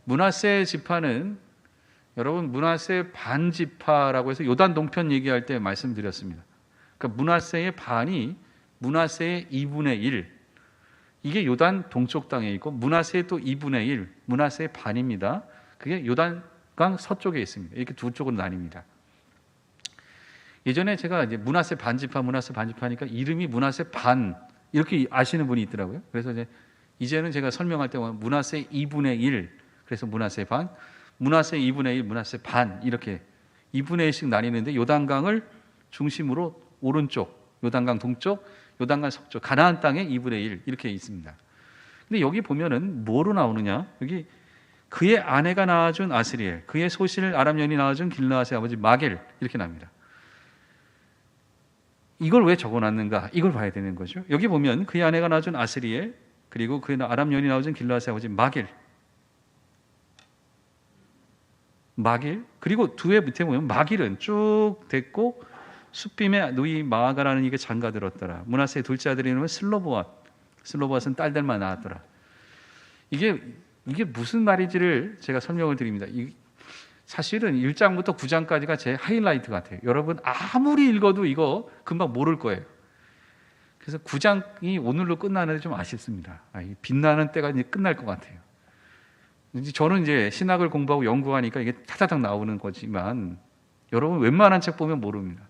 므낫세 지파는 여러분 므낫세 반지파라고 해서 요단 동편 얘기할 때 말씀드렸습니다. 그러니까 므낫세의 반이 므낫세의 2분의 1 이게 요단 동쪽 땅에 있고 므낫세의 또 2분의 1 므낫세의 반입니다. 그게 요단강 서쪽에 있습니다. 이렇게 두 쪽으로 나뉩니다. 예전에 제가 이제 므낫세 반지파니까 이름이 므낫세 반 이렇게 아시는 분이 있더라고요. 그래서 이제는 제가 설명할 때 므낫세 2분의 1 그래서 므낫세 반, 므낫세 2분의 1, 므낫세 반 이렇게 2분의 1씩 나뉘는데 요단강을 중심으로 오른쪽, 요단강 동쪽, 요단강 서쪽, 가나안 땅의 2분의 1 이렇게 있습니다. 근데 여기 보면은 뭐로 나오느냐? 여기 그의 아내가 낳아준 아스리엘, 그의 소실 아람년이 낳아준 길르앗의 아버지 마겔 이렇게 납니다. 이걸 왜 적어놨는가? 이걸 봐야 되는 거죠. 여기 보면 그의 아내가 낳아준 아스리엘 그리고 그의 아람년이 낳아준 길르앗의 아버지 마겔 그리고 두 해 밑에 보면 마길은 쭉 됐고 숫빔의 누이 마아가라는 이게 장가 들었더라. 므낫세의 둘째 아들의 이름은 슬로보앗은 딸들만 낳았더라. 이게 무슨 말인지를 제가 설명을 드립니다. 사실은 1장부터 9장까지가 제 하이라이트 같아요. 여러분 아무리 읽어도 이거 금방 모를 거예요. 그래서 9장이 오늘로 끝나는데 좀 아쉽습니다. 빛나는 때가 이제 끝날 것 같아요. 저는 이제 신학을 공부하고 연구하니까 이게 타다닥 나오는 거지만 여러분 웬만한 책 보면 모릅니다.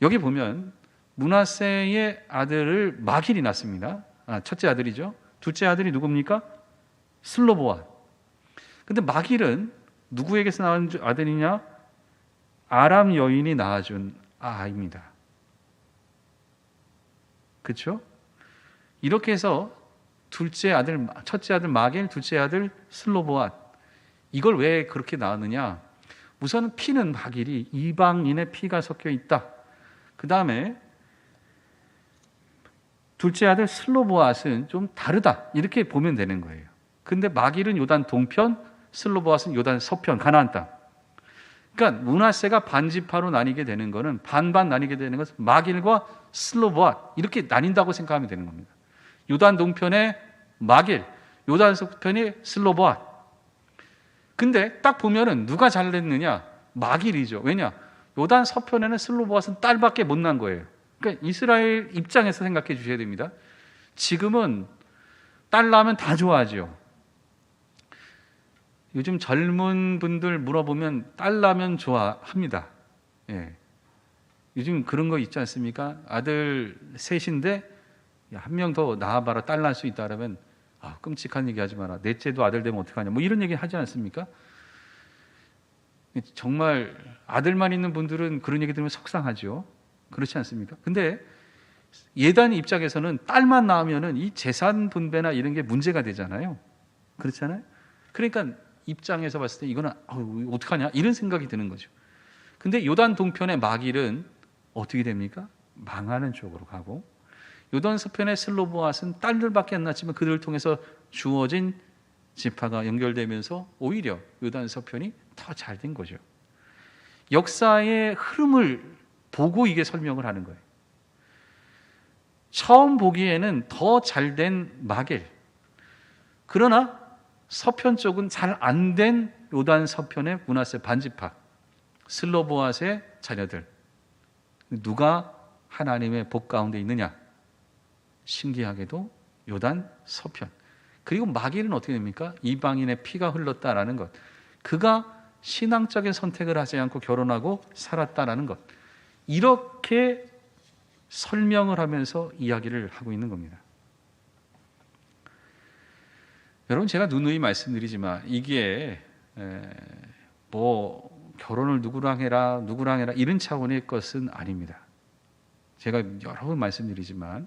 여기 보면 므낫세의 아들을 마길이 낳습니다. 첫째 아들이죠. 둘째 아들이 누굽니까? 슬로보앗. 근데 마길은 누구에게서 낳은 아들이냐? 아람 여인이 낳아준 아이입니다. 그렇죠? 이렇게 해서 첫째 아들 마겔, 둘째 아들 슬로보앗. 이걸 왜 그렇게 낳았느냐? 우선은 피는 마길이 이방인의 피가 섞여 있다. 그 다음에 둘째 아들 슬로보앗은 좀 다르다. 이렇게 보면 되는 거예요. 근데 마길은 요단 동편, 슬로보앗은 요단 서편, 가나안 땅. 그러니까 므낫세가 반지파로 나뉘게 되는 것은 반반 나뉘게 되는 것은 마길과 슬로보앗 이렇게 나뉜다고 생각하면 되는 겁니다. 요단 동편의 마길, 요단 서편이 슬로보아. 근데 딱 보면은 누가 잘냈느냐? 마길이죠. 왜냐? 요단 서편에는 슬로보아는 딸밖에 못 난 거예요. 그러니까 이스라엘 입장에서 생각해 주셔야 됩니다. 지금은 딸 낳으면 다 좋아하죠. 요즘 젊은 분들 물어보면 딸 낳으면 좋아합니다. 예. 요즘 그런 거 있지 않습니까? 아들 셋인데 한 명 더 낳아봐라, 딸 낳을 수 있다 그러면 끔찍한 얘기 하지 마라. 넷째도 아들 되면 어떡하냐. 뭐 이런 얘기 하지 않습니까? 정말 아들만 있는 분들은 그런 얘기 들으면 속상하죠. 그렇지 않습니까? 근데 예단 입장에서는 딸만 낳으면은 이 재산 분배나 이런 게 문제가 되잖아요. 그렇잖아요? 그러니까 입장에서 봤을 때 이거는 어떡하냐? 이런 생각이 드는 거죠. 근데 요단 동편의 마길은 어떻게 됩니까? 망하는 쪽으로 가고, 요단 서편의 슬로보앗은 딸들밖에 안 낳지만 그들을 통해서 주어진 지파가 연결되면서 오히려 요단 서편이 더 잘 된 거죠. 역사의 흐름을 보고 이게 설명을 하는 거예요. 처음 보기에는 더 잘된 마길, 그러나 서편 쪽은 잘 안 된 요단 서편의 므낫세 반지파, 슬로보앗의 자녀들, 누가 하나님의 복 가운데 있느냐? 신기하게도 요단 서편. 그리고 마길은 어떻게 됩니까? 이방인의 피가 흘렀다라는 것, 그가 신앙적인 선택을 하지 않고 결혼하고 살았다라는 것, 이렇게 설명을 하면서 이야기를 하고 있는 겁니다. 여러분, 제가 누누이 말씀드리지만 이게 뭐 결혼을 누구랑 해라 이런 차원의 것은 아닙니다. 제가 여러 번 말씀드리지만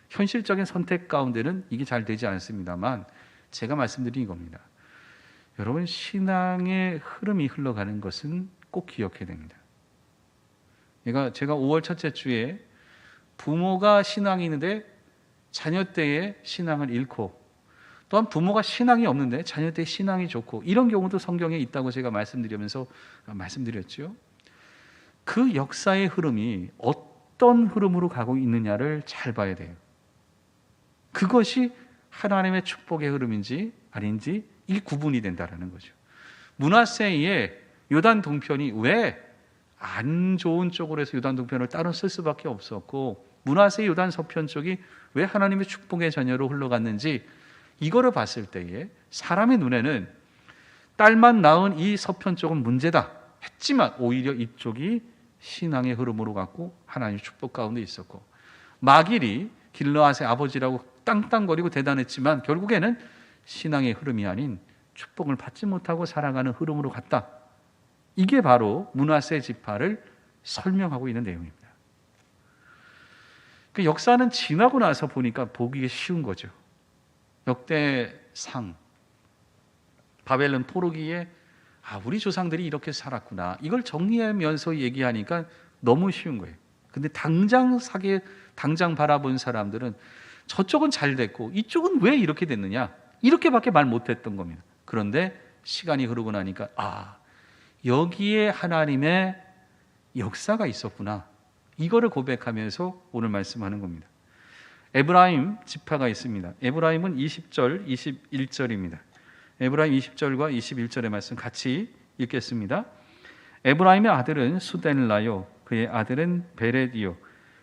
현실적인 선택 가운데는 이게 잘 되지 않습니다만, 제가 말씀드린 겁니다. 여러분, 신앙의 흐름이 흘러가는 것은 꼭 기억해야 됩니다. 제가 5월 첫째 주에 부모가 신앙이 있는데 자녀 때에 신앙을 잃고, 또한 부모가 신앙이 없는데 자녀 때에 신앙이 좋고, 이런 경우도 성경에 있다고 제가 말씀드리면서 말씀드렸죠. 그 역사의 흐름이 어떤 흐름으로 가고 있느냐를 잘 봐야 돼요. 그것이 하나님의 축복의 흐름인지 아닌지 이게 구분이 된다는 거죠. 므낫세의 요단 동편이 왜 안 좋은 쪽으로 해서 요단 동편을 따로 쓸 수밖에 없었고, 므낫세의 요단 서편 쪽이 왜 하나님의 축복의 자녀로 흘러갔는지, 이거를 봤을 때에 사람의 눈에는 딸만 낳은 이 서편 쪽은 문제다 했지만 오히려 이쪽이 신앙의 흐름으로 갔고 하나님의 축복 가운데 있었고, 마길이 길르앗의 아버지라고 땅땅거리고 대단했지만 결국에는 신앙의 흐름이 아닌 축복을 받지 못하고 살아가는 흐름으로 갔다. 이게 바로 므낫세 지파를 설명하고 있는 내용입니다. 그 역사는 지나고 나서 보니까 보기가 쉬운 거죠. 역대상, 바벨론 포로기에 우리 조상들이 이렇게 살았구나, 이걸 정리하면서 얘기하니까 너무 쉬운 거예요. 근데 당장 바라본 사람들은 저쪽은 잘 됐고 이쪽은 왜 이렇게 됐느냐, 이렇게밖에 말 못했던 겁니다. 그런데 시간이 흐르고 나니까 여기에 하나님의 역사가 있었구나, 이거를 고백하면서 오늘 말씀하는 겁니다. 에브라임 지파가 있습니다. 에브라임은 20절, 21절입니다. 에브라임 20절과 21절의 말씀 같이 읽겠습니다. 에브라임의 아들은 수델라요, 그의 아들은 베레디요,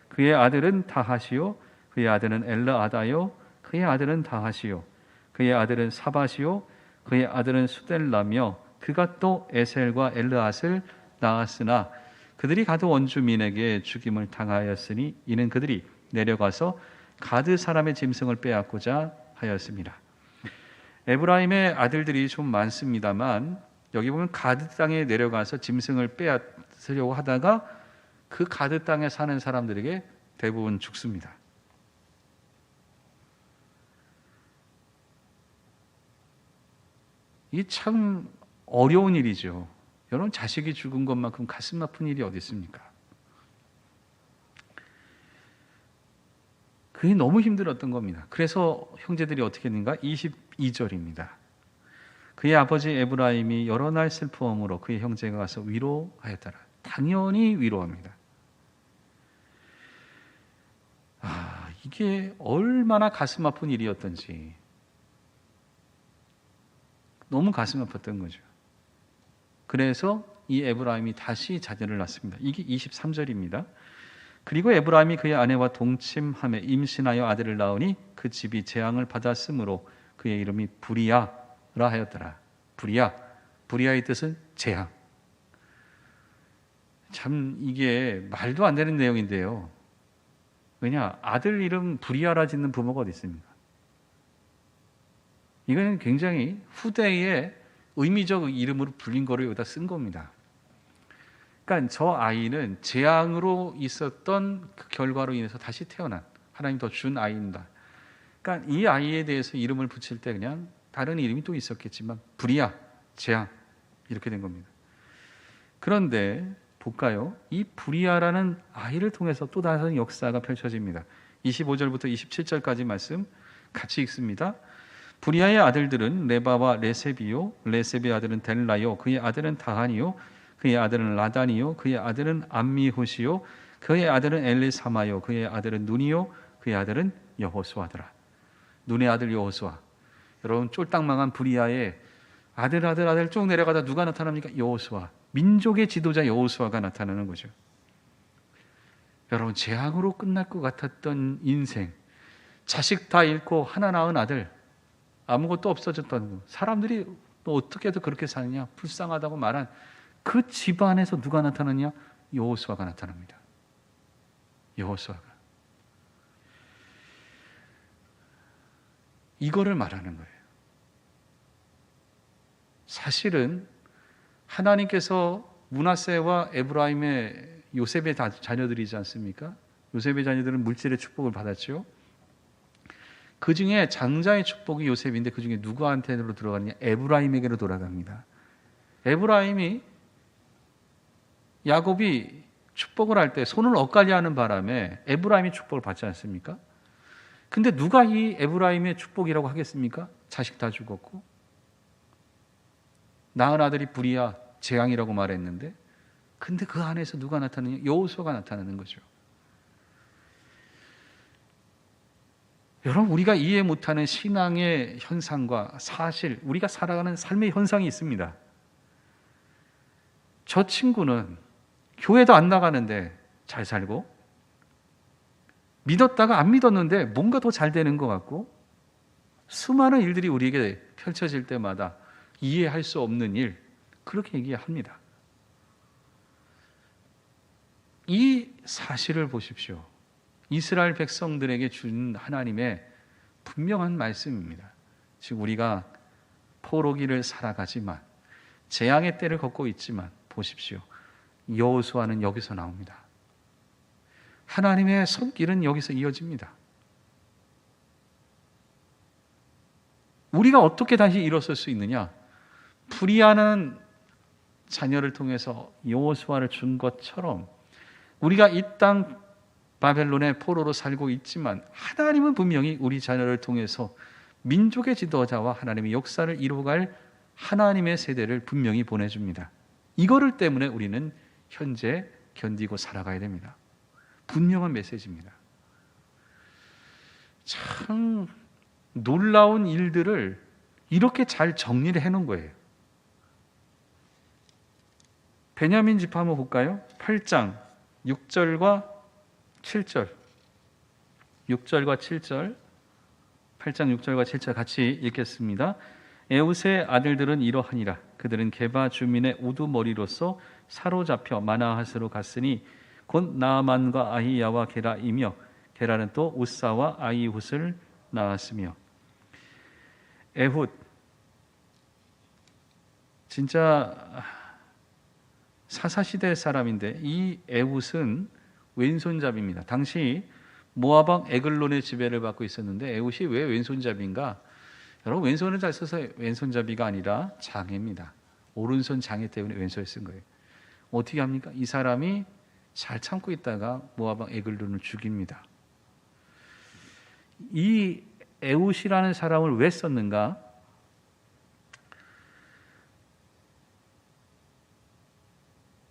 그의 아들은 다하시요, 그의 아들은 엘르아다요, 그의 아들은 다하시요, 그의 아들은 사바시요, 그의 아들은 수델라며, 그가 또 에셀과 엘르앗을 낳았으나 그들이 가드 원주민에게 죽임을 당하였으니 이는 그들이 내려가서 가드 사람의 짐승을 빼앗고자 하였습니다. 에브라임의 아들들이 좀 많습니다만, 여기 보면 가드 땅에 내려가서 짐승을 빼앗으려고 하다가 그 가드 땅에 사는 사람들에게 대부분 죽습니다. 이 참 어려운 일이죠. 여러분, 자식이 죽은 것만큼 가슴 아픈 일이 어디 있습니까? 그게 너무 힘들었던 겁니다. 그래서 형제들이 어떻게 했는가? 22절입니다. 그의 아버지 에브라임이 여러 날 슬퍼함으로 그의 형제가 가서 위로하였더라. 당연히 위로합니다. 이게 얼마나 가슴 아픈 일이었던지. 너무 가슴 아팠던 거죠. 그래서 이 에브라임이 다시 자녀를 낳습니다. 이게 23절입니다. 그리고 에브라임이 그의 아내와 동침함에 임신하여 아들을 낳으니 그 집이 재앙을 받았으므로 그의 이름이 부리야라 하였더라. 부리야의 뜻은 재앙. 참 이게 말도 안 되는 내용인데요. 왜냐, 아들 이름 부리야라 짓는 부모가 어디 있습니까? 이거는 굉장히 후대의 의미적 이름으로 불린 거를 여기다 쓴 겁니다. 그러니까 저 아이는 재앙으로 있었던 그 결과로 인해서 다시 태어난, 하나님 더 준 아이입니다. 그러니까 이 아이에 대해서 이름을 붙일 때 그냥 다른 이름이 또 있었겠지만 부리야, 재앙 이렇게 된 겁니다. 그런데 볼까요? 이 부리야라는 아이를 통해서 또 다른 역사가 펼쳐집니다. 25절부터 27절까지 말씀 같이 읽습니다. 부리야의 아들들은 레바와 레셉이요, 레셉의 아들은 델라요, 그의 아들은 다한이요, 그의 아들은 라단이요, 그의 아들은 암미호시요, 그의 아들은 엘리사마요, 그의 아들은 눈이요, 그의 아들은 여호수아더라. 눈의 아들 여호수아. 여러분, 쫄딱망한 부리야의 아들 쭉 내려가다 누가 나타납니까? 여호수아. 민족의 지도자 여호수아가 나타나는 거죠. 여러분, 재앙으로 끝날 것 같았던 인생, 자식 다 잃고 하나 낳은 아들, 아무것도 없어졌던 거. 사람들이 또 어떻게 해도 그렇게 사느냐, 불쌍하다고 말한 그 집안에서 누가 나타나냐? 여호수아가 나타납니다. 여호수아가. 이거를 말하는 거예요. 사실은 하나님께서 므낫세와 에브라임의 요셉의 자녀들이지 않습니까? 요셉의 자녀들은 물질의 축복을 받았죠. 그 중에 장자의 축복이 요셉인데 그 중에 누구한테로 들어가느냐? 에브라임에게로 돌아갑니다. 에브라임이 야곱이 축복을 할 때 손을 엇갈려 하는 바람에 에브라임이 축복을 받지 않습니까? 근데 누가 이 에브라임의 축복이라고 하겠습니까? 자식 다 죽었고 낳은 아들이 부리야, 재앙이라고 말했는데, 근데 그 안에서 누가 나타나냐? 여호수아가 나타나는 거죠. 여러분, 우리가 이해 못하는 신앙의 현상과 사실, 우리가 살아가는 삶의 현상이 있습니다. 저 친구는 교회도 안 나가는데 잘 살고, 믿었다가 안 믿었는데 뭔가 더 잘 되는 것 같고, 수많은 일들이 우리에게 펼쳐질 때마다 이해할 수 없는 일, 그렇게 얘기합니다. 이 사실을 보십시오. 이스라엘 백성들에게 준 하나님의 분명한 말씀입니다. 지금 우리가 포로기를 살아가지만, 재앙의 때를 걷고 있지만 보십시오. 여호수아는 여기서 나옵니다. 하나님의 손길은 여기서 이어집니다. 우리가 어떻게 다시 일어설 수 있느냐? 부리야는 자녀를 통해서 여호수아를 준 것처럼 우리가 이 땅 바벨론의 포로로 살고 있지만 하나님은 분명히 우리 자녀를 통해서 민족의 지도자와 하나님의 역사를 이루어갈 하나님의 세대를 분명히 보내줍니다. 이거를 때문에 우리는 현재 견디고 살아가야 됩니다. 분명한 메시지입니다. 참 놀라운 일들을 이렇게 잘 정리를 해놓은 거예요. 베냐민 지파 한번 볼까요? 8장 6절과 7절 6절과 7절 8장 6절과 7절 같이 읽겠습니다. 에웃의 아들들은 이러하니라. 그들은 게바 주민의 우두머리로서 사로잡혀 마나핫으로 갔으니 곧 나아만과 아히야와 게라이며 게라는 또 우사와 아이훗을 낳았으며. 에훗, 진짜 사사시대 사람인데 이 에훗은 왼손잡이입니다. 당시 모압 에글론의 지배를 받고 있었는데 에훗이 왜 왼손잡이인가? 여러분, 왼손을 잘 써서 왼손잡이가 아니라 장애입니다. 오른손 장애 때문에 왼손을 쓴 거예요. 어떻게 합니까? 이 사람이 잘 참고 있다가 모압 에글론을 죽입니다. 이 에훗이라는 사람을 왜 썼는가?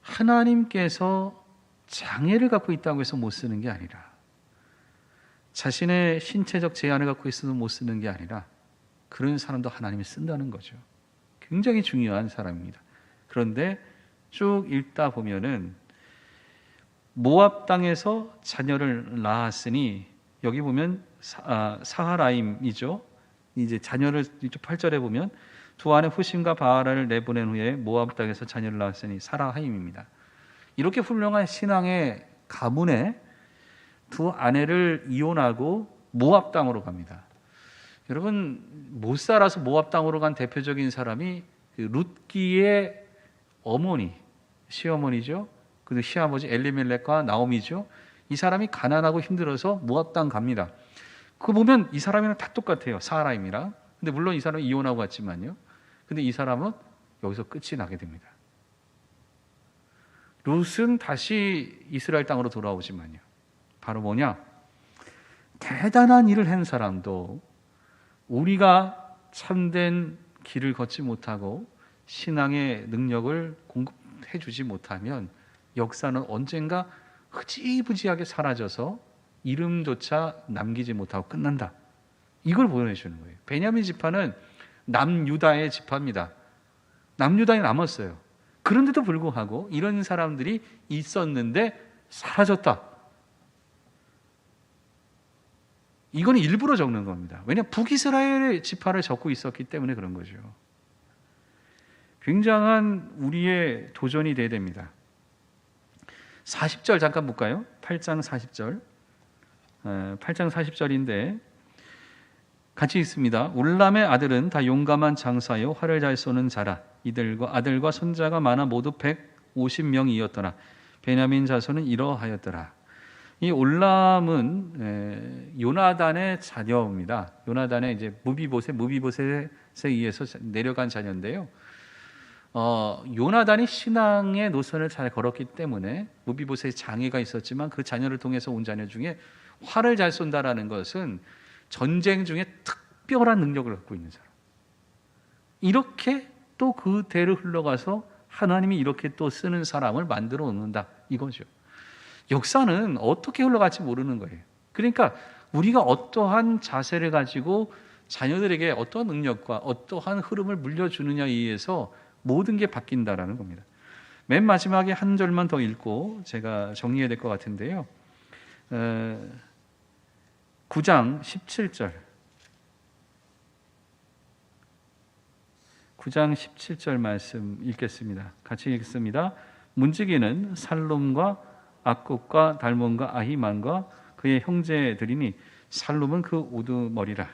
하나님께서 장애를 갖고 있다고 해서 못 쓰는 게 아니라, 자신의 신체적 제한을 갖고 있어서 못 쓰는 게 아니라 그런 사람도 하나님이 쓴다는 거죠. 굉장히 중요한 사람입니다. 그런데 쭉 읽다 보면은 모압 땅에서 자녀를 낳았으니, 여기 보면 사하라임이죠. 이제 자녀를 8절에 보면 두 아내 후심과 바알을 내보낸 후에 모압 땅에서 자녀를 낳았으니 사라하임입니다. 이렇게 훌륭한 신앙의 가문에 두 아내를 이혼하고 모압 땅으로 갑니다. 여러분, 못 살아서 모압 땅으로 간 대표적인 사람이 룻기의 어머니, 시어머니죠. 그리고 시아버지 엘리멜렉과 나오미죠. 이 사람이 가난하고 힘들어서 모압 땅 갑니다. 그거 보면 이 사람이랑 다 똑같아요. 사라임이랑. 근데 물론 이 사람은 이혼하고 갔지만요. 근데 이 사람은 여기서 끝이 나게 됩니다. 룻은 다시 이스라엘 땅으로 돌아오지만요. 바로 뭐냐? 대단한 일을 한 사람도 우리가 참된 길을 걷지 못하고 신앙의 능력을 공급해 주지 못하면 역사는 언젠가 흐지부지하게 사라져서 이름조차 남기지 못하고 끝난다. 이걸 보여주는 거예요. 베냐민 지파는 남유다의 지파입니다. 남유다에 남았어요. 그런데도 불구하고 이런 사람들이 있었는데 사라졌다. 이건 일부러 적는 겁니다. 왜냐하면 북이스라엘의 지파를 적고 있었기 때문에 그런 거죠. 굉장한 우리의 도전이 돼야 됩니다. 40절 잠깐 볼까요? 8장 40절. 8장 40절인데 같이 읽습니다. 올람의 아들은 다 용감한 장사요 활을 잘 쏘는 자라. 이들과 아들과 손자가 많아 모두 150명이었더라. 베냐민 자손은 이러하였더라. 이 올람은 요나단의 자녀입니다. 요나단의 이제 무비보셋에 의해서 내려간 자녀인데요. 요나단이 신앙의 노선을 잘 걸었기 때문에 무비보셋에 장애가 있었지만 그 자녀를 통해서 온 자녀 중에 활을 잘 쏜다라는 것은 전쟁 중에 특별한 능력을 갖고 있는 사람. 이렇게 또 그 대를 흘러가서 하나님이 이렇게 또 쓰는 사람을 만들어 놓는다 이거죠. 역사는 어떻게 흘러갈지 모르는 거예요. 그러니까 우리가 어떠한 자세를 가지고 자녀들에게 어떠한 능력과 어떠한 흐름을 물려주느냐에 의해서 모든 게 바뀐다라는 겁니다. 맨 마지막에 한 절만 더 읽고 제가 정리해야 될 것 같은데요. 9장 17절. 9장 17절 말씀 읽겠습니다. 같이 읽습니다. 문지기는 살룸과 악국과 달몬과 아히만과 그의 형제들이니 살룸은 그 우두머리라.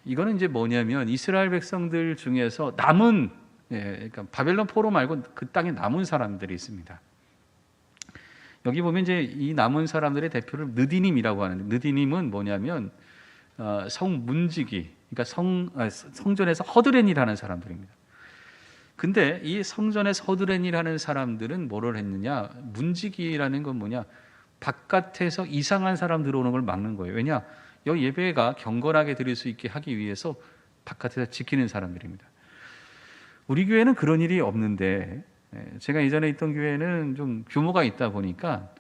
이거는 이제 뭐냐면 이스라엘 백성들 중에서 남은 그러니까 바벨론 포로 말고 그 땅에 남은 사람들이 있습니다. 여기 보면 이제 이 남은 사람들의 대표를 느디님이라고 하는데 느디님은 뭐냐면 성문지기 그러니까 성전에서 허드렛 일하는 사람들입니다. 근데 이 성전에서 허드렛 일하는 사람들은 뭐를 했느냐? 문지기라는 건 뭐냐? 바깥에서 이상한 사람 들어오는 걸 막는 거예요. 왜냐? 이 예배가 경건하게 드릴 수 있게 하기 위해서 바깥에서 지키는 사람들입니다. 우리 교회는 그런 일이 없는데 제가 이전에 있던 교회는 좀 규모가 있다 보니까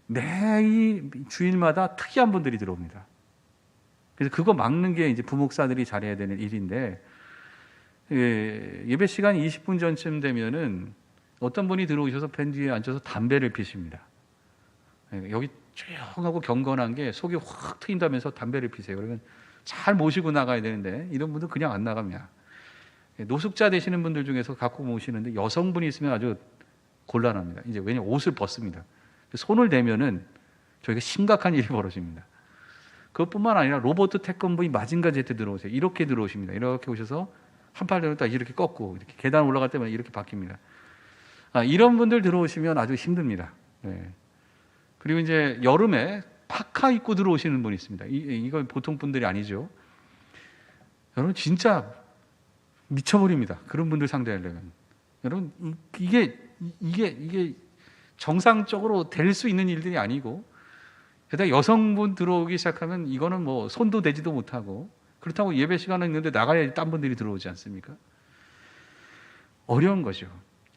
매 주일마다 특이한 분들이 들어옵니다. 그래서 그거 막는 게 이제 부목사들이 잘해야 되는 일인데 예배 시간 20분 전쯤 되면은 어떤 분이 들어오셔서 밴 뒤에 앉아서 담배를 피십니다. 여기 조용하고 경건한 게 속이 확 트인다면서 담배를 피세요. 그러면 잘 모시고 나가야 되는데 이런 분들 그냥 안 나갑니다. 노숙자 되시는 분들 중에서 갖고 모시는데 여성분이 있으면 아주 곤란합니다. 이제 왜냐면 옷을 벗습니다. 손을 대면은 저희가 심각한 일이 벌어집니다. 그것뿐만 아니라 로버트 태권브이 마징가 제트 들어오세요. 이렇게 들어오십니다. 이렇게 오셔서 한 팔 들었다 이렇게 꺾고 이렇게 계단 올라갈 때마다 이렇게 바뀝니다. 이런 분들 들어오시면 아주 힘듭니다. 네. 그리고 이제 여름에 파카 입고 들어오시는 분이 있습니다. 이건 보통 분들이 아니죠. 여러분 진짜 미쳐버립니다. 그런 분들 상대하려면. 여러분 이게 정상적으로 될 수 있는 일들이 아니고 게다가 여성분 들어오기 시작하면 이거는 뭐 손도 대지도 못하고 그렇다고 예배 시간은 있는데 나가야 딴 분들이 들어오지 않습니까? 어려운 거죠.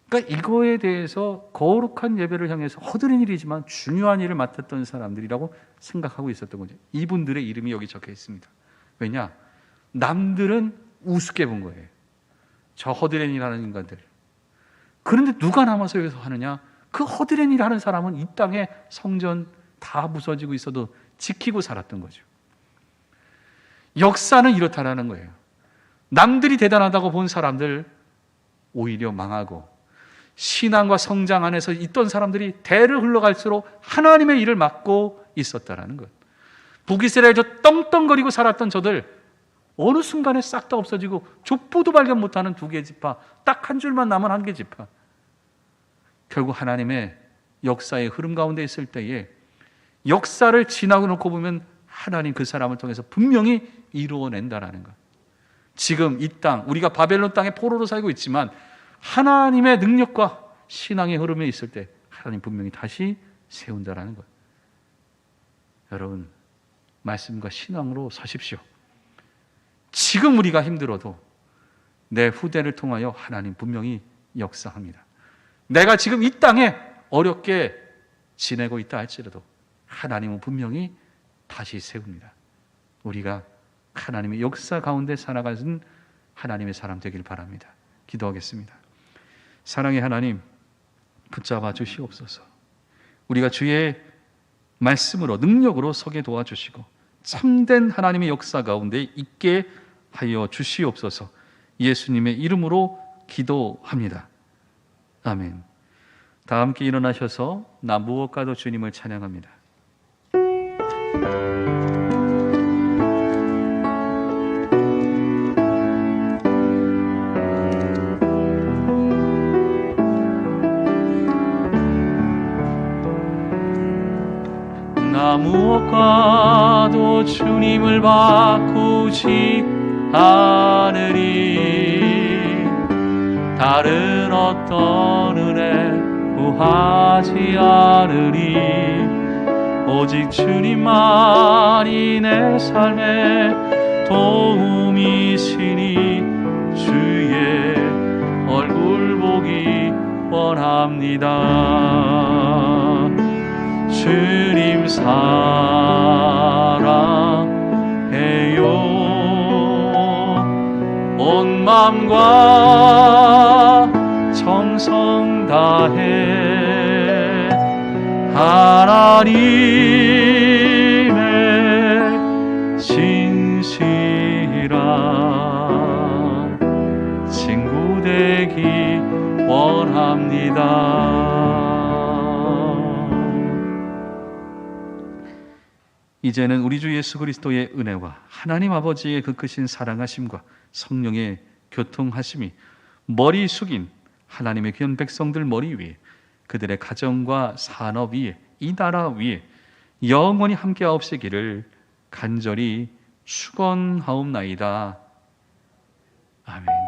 그러니까 이거에 대해서 거룩한 예배를 향해서 허드렛 일이지만 중요한 일을 맡았던 사람들이라고 생각하고 있었던 거죠. 이분들의 이름이 여기 적혀 있습니다. 왜냐? 남들은 우습게 본 거예요. 저 허드렛이라는 인간들. 그런데 누가 남아서 여기서 하느냐? 그 허드렛이라는 사람은 이 땅에 성전 다 부서지고 있어도 지키고 살았던 거죠. 역사는 이렇다라는 거예요. 남들이 대단하다고 본 사람들 오히려 망하고, 신앙과 성장 안에서 있던 사람들이 대를 흘러갈수록 하나님의 일을 맡고 있었다라는 것. 북이스라엘 저 떵떵거리고 살았던 저들 어느 순간에 싹 다 없어지고 족보도 발견 못하는 2개 지파, 딱 한 줄만 남은 1개 지파. 결국 하나님의 역사의 흐름 가운데 있을 때에 역사를 지나고 놓고 보면 하나님 그 사람을 통해서 분명히 이루어낸다라는 것. 지금 이 땅, 우리가 바벨론 땅에 포로로 살고 있지만 하나님의 능력과 신앙의 흐름에 있을 때 하나님 분명히 다시 세운다라는 것. 여러분, 말씀과 신앙으로 서십시오. 지금 우리가 힘들어도 내 후대를 통하여 하나님 분명히 역사합니다. 내가 지금 이 땅에 어렵게 지내고 있다 할지라도 하나님은 분명히 다시 세웁니다. 우리가 하나님의 역사 가운데 살아가는 하나님의 사람 되길 바랍니다. 기도하겠습니다. 사랑의 하나님, 붙잡아 주시옵소서. 우리가 주의 말씀으로, 능력으로 서게 도와주시고 참된 하나님의 역사 가운데 있게 하여 주시옵소서. 예수님의 이름으로 기도합니다. 아멘. 다 함께 일어나셔서 나 무엇과도 주님을 찬양합니다. 나 무엇과도 주님을 바꾸지 않으리. 다른 어떤 은혜 구하지 않으리. 오직 주님만이 내 삶의 도움이시니 주의 얼굴 보기 원합니다. 주님 사랑해요. 온 마음과 정성 다해 하나님의 진실한 친구 되기 원합니다. 이제는 우리 주 예수 그리스도의 은혜와 하나님 아버지의 그 크신 사랑하심과 성령의 교통하심이 머리 숙인 하나님의 귀한 백성들 머리 위에, 그들의 가정과 산업 위에, 이 나라 위에 영원히 함께하옵시기를 간절히 축원하옵나이다. 아멘.